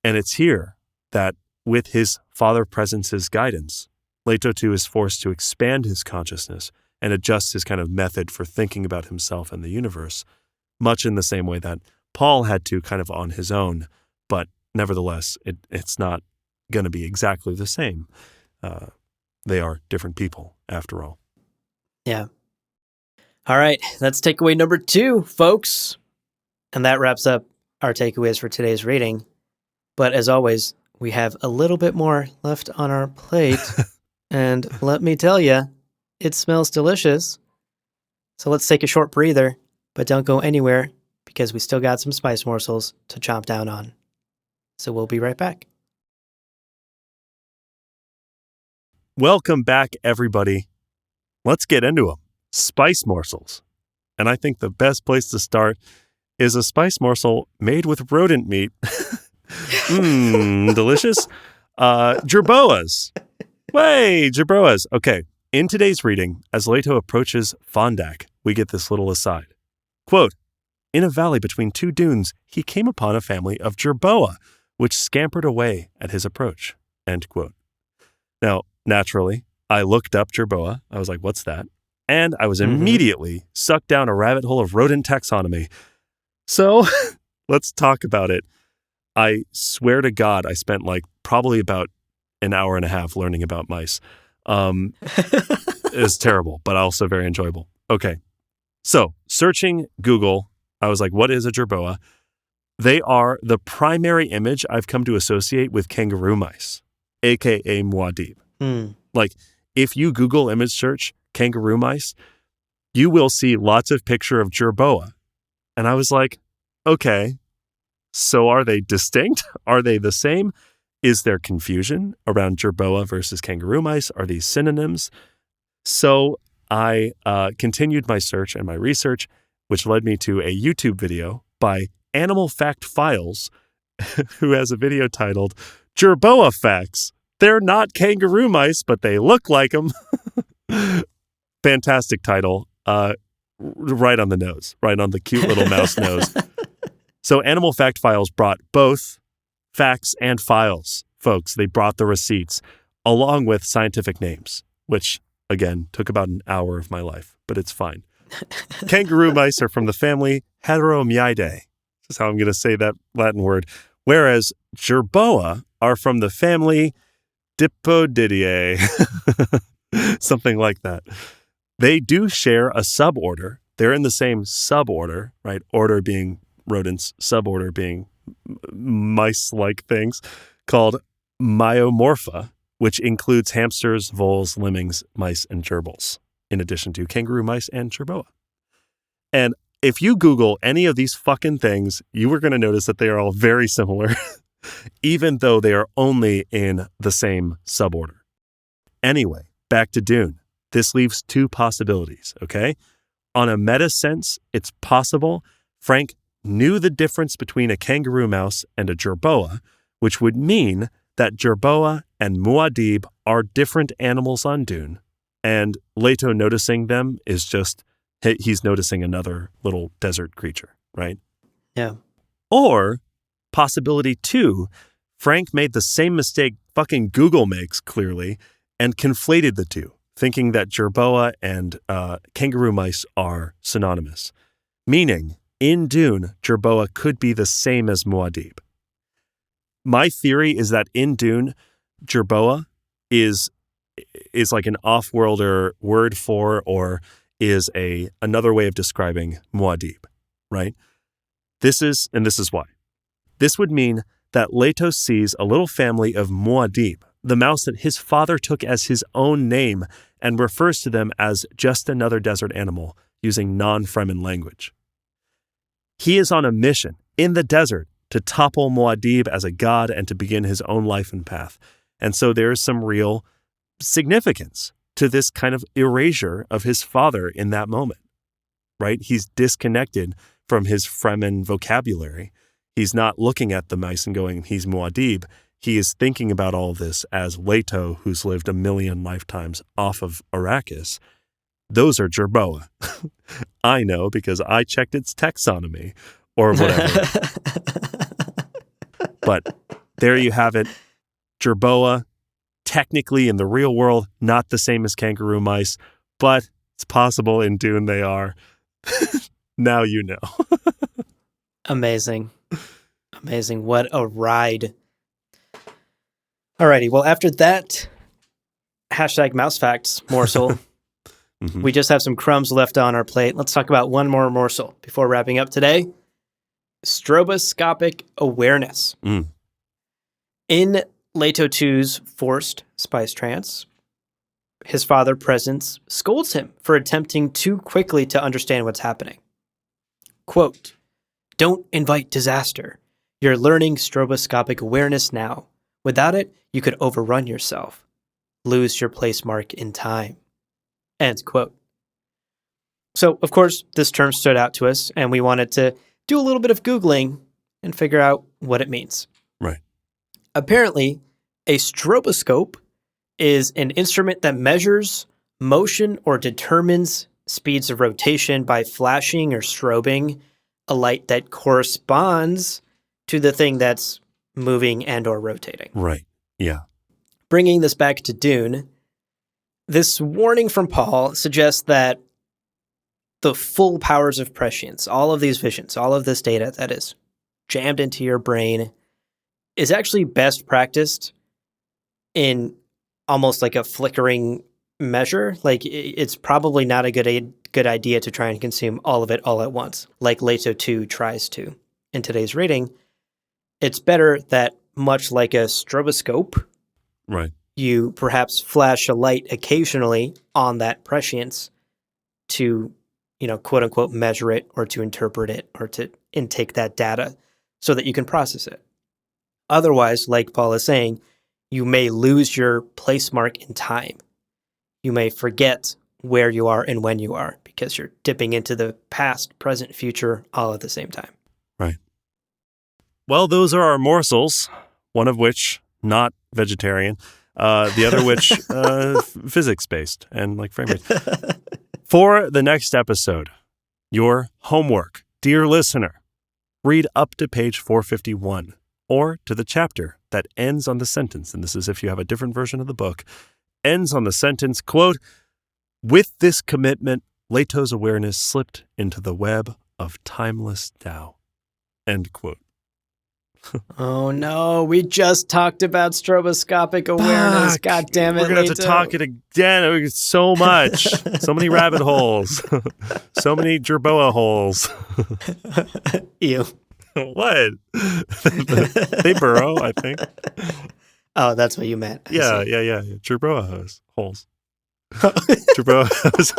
[SPEAKER 2] And it's here that, with his Father Presence's guidance, Leto too is forced to expand his consciousness and adjust his kind of method for thinking about himself and the universe, much in the same way that Paul had to kind of on his own, but nevertheless, it's not going to be exactly the same. They are different people, after all.
[SPEAKER 1] Yeah. All right. That's takeaway number 2, folks. And that wraps up our takeaways for today's reading. But as always, we have a little bit more left on our plate. And let me tell you, it smells delicious. So let's take a short breather, but don't go anywhere because we still got some spice morsels to chomp down on. So we'll be right back.
[SPEAKER 2] Welcome back, everybody. Let's get into them. Spice morsels. And I think the best place to start is a spice morsel made with rodent meat. Delicious. Jerboas. Way, jerboas. Okay, in today's reading, as Leto approaches Fondak, we get this little aside. Quote, "In a valley between two dunes, he came upon a family of jerboa, which scampered away at his approach." End quote. Now, naturally, I looked up jerboa. I was like, what's that? And I was immediately sucked down a rabbit hole of rodent taxonomy. So let's talk about it. I swear to God, I spent like probably about an hour and a half learning about mice. It's terrible, but also very enjoyable. Okay. So searching Google, I was like, what is a jerboa? They are the primary image I've come to associate with kangaroo mice, aka muad'Dib. Like if you Google image search kangaroo mice, you will see lots of picture of jerboa. And I was like, okay, so are they distinct? Are they the same? Is there confusion around jerboa versus kangaroo mice? Are these synonyms? So I continued my search and my research, which led me to a YouTube video by Animal Fact Files, who has a video titled Jerboa Facts. They're not kangaroo mice, but they look like them. Fantastic title. Right on the nose, right on the cute little mouse nose. So Animal Fact Files brought both facts and files, folks. They brought the receipts along with scientific names, which, again, took about an hour of my life, but it's fine. Kangaroo mice are from the family Heteromyidae. This is how I'm going to say that Latin word. Whereas jerboa are from the family Dipodidae. Something like that. They do share a suborder. They're in the same suborder, right? Order being rodents, suborder being mice-like things, called Myomorpha, which includes hamsters, voles, lemmings, mice, and gerbils, in addition to kangaroo mice and jerboa. And if you Google any of these fucking things, you are going to notice that they are all very similar, even though they are only in the same suborder. Anyway, back to Dune. This leaves two possibilities, okay? On a meta sense, it's possible Frank knew the difference between a kangaroo mouse and a jerboa, which would mean that jerboa and muad'Dib are different animals on Dune, and Leto noticing them is just, he's noticing another little desert creature, right?
[SPEAKER 1] Yeah.
[SPEAKER 2] Or, possibility two, Frank made the same mistake fucking Google makes, clearly, and conflated the two, thinking that jerboa and kangaroo mice are synonymous. Meaning, in Dune, jerboa could be the same as muad'Dib. My theory is that in Dune, jerboa is like an off-worlder word for, or is another way of describing muad'Dib, right? This is why. This would mean that Leto sees a little family of muad'Dib, the mouse that his father took as his own name, and refers to them as just another desert animal using non-Fremen language. He is on a mission in the desert to topple muad'Dib as a god and to begin his own life and path. And so there is some real significance to this kind of erasure of his father in that moment, right? He's disconnected from his Fremen vocabulary. He's not looking at the mice and going, he's muad'Dib. He is thinking about all of this as Leto, who's lived 1 million lifetimes off of Arrakis. Those are jerboa. I know because I checked its taxonomy or whatever. But there you have it. Jerboa, technically in the real world, not the same as kangaroo mice, but it's possible in Dune they are. Now you know.
[SPEAKER 1] Amazing. Amazing. What a ride. Alrighty, well, after that #mouse facts morsel, we just have some crumbs left on our plate. Let's talk about one more morsel before wrapping up today. Stroboscopic awareness. In Leto 2's forced spice trance, his father, Presence, scolds him for attempting too quickly to understand what's happening. Quote, "Don't invite disaster. You're learning stroboscopic awareness now. Without it, you could overrun yourself. Lose your place mark in time." End quote. So, of course, this term stood out to us, and we wanted to do a little bit of Googling and figure out what it means.
[SPEAKER 2] Right.
[SPEAKER 1] Apparently, a stroboscope is an instrument that measures motion or determines speeds of rotation by flashing or strobing a light that corresponds to the thing that's moving and or rotating.
[SPEAKER 2] Right. Yeah.
[SPEAKER 1] bringing this back to Dune, this warning from Paul suggests that the full powers of prescience, all of these visions, all of this data that is jammed into your brain, is actually best practiced in almost like a flickering measure. Like, it's probably not a good idea to try and consume all of it all at once, like Leto 2 tries to. In today's rating, it's better that, much like a stroboscope,
[SPEAKER 2] Right.
[SPEAKER 1] you perhaps flash a light occasionally on that prescience to, quote unquote, measure it or to interpret it or to intake that data so that you can process it. Otherwise, like Paul is saying, you may lose your place mark in time. You may forget where you are and when you are because you're dipping into the past, present, future all at the same time.
[SPEAKER 2] Right. Well, those are our morsels, one of which not vegetarian, the other which physics-based and like frame rate. For the next episode, your homework, dear listener, read up to page 451 or to the chapter that ends on the sentence, and this is if you have a different version of the book, ends on the sentence, quote, "With this commitment, Leto's awareness slipped into the web of timeless Tao." End quote.
[SPEAKER 1] Oh no, we just talked about stroboscopic awareness.
[SPEAKER 2] Fuck.
[SPEAKER 1] God damn it,
[SPEAKER 2] We're going to have to talk it again. So much. So many rabbit holes. So many jerboa holes.
[SPEAKER 1] Ew.
[SPEAKER 2] What? They burrow, I think.
[SPEAKER 1] Oh, that's what you meant.
[SPEAKER 2] Yeah. Jerboa holes. Jerboa holes.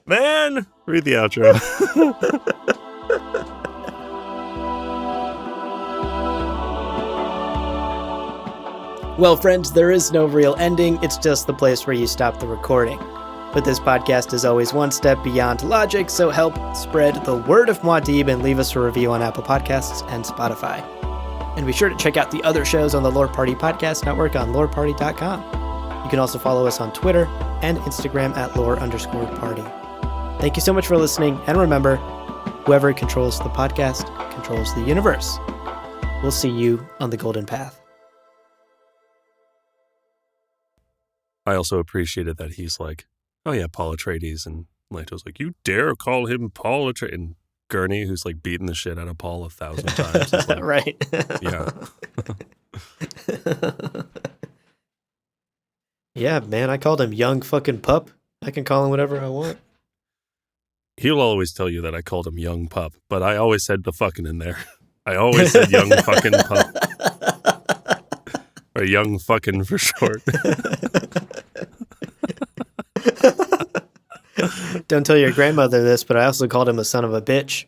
[SPEAKER 2] Man, read the outro.
[SPEAKER 1] Well, friends, there is no real ending. It's just the place where you stop the recording. But this podcast is always one step beyond logic, so help spread the word of Muad'Dib and leave us a review on Apple Podcasts and Spotify. And be sure to check out the other shows on the Lore Party Podcast Network on loreparty.com. You can also follow us on Twitter and Instagram at lore_party. Thank you so much for listening, and remember, whoever controls the podcast controls the universe. We'll see you on the Golden Path.
[SPEAKER 2] I also appreciated that he's like, oh yeah, Paul Atreides, and Leto's like, you dare call him Paul Atreides? And Gurney, who's like beating the shit out of Paul 1,000 times. Is like,
[SPEAKER 1] right.
[SPEAKER 2] Yeah.
[SPEAKER 1] Yeah, man, I called him young fucking pup. I can call him whatever I want.
[SPEAKER 2] He'll always tell you that I called him young pup, but I always said the fucking in there. I always said young fucking pup. Or young fucking for short.
[SPEAKER 1] Don't tell your grandmother this, but I also called him a son of a bitch.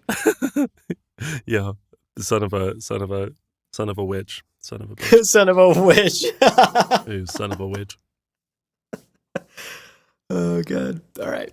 [SPEAKER 2] Yeah, son of a witch, son of a bitch.
[SPEAKER 1] Son of a witch.
[SPEAKER 2] Ooh, son of a witch.
[SPEAKER 1] Oh, God. All right.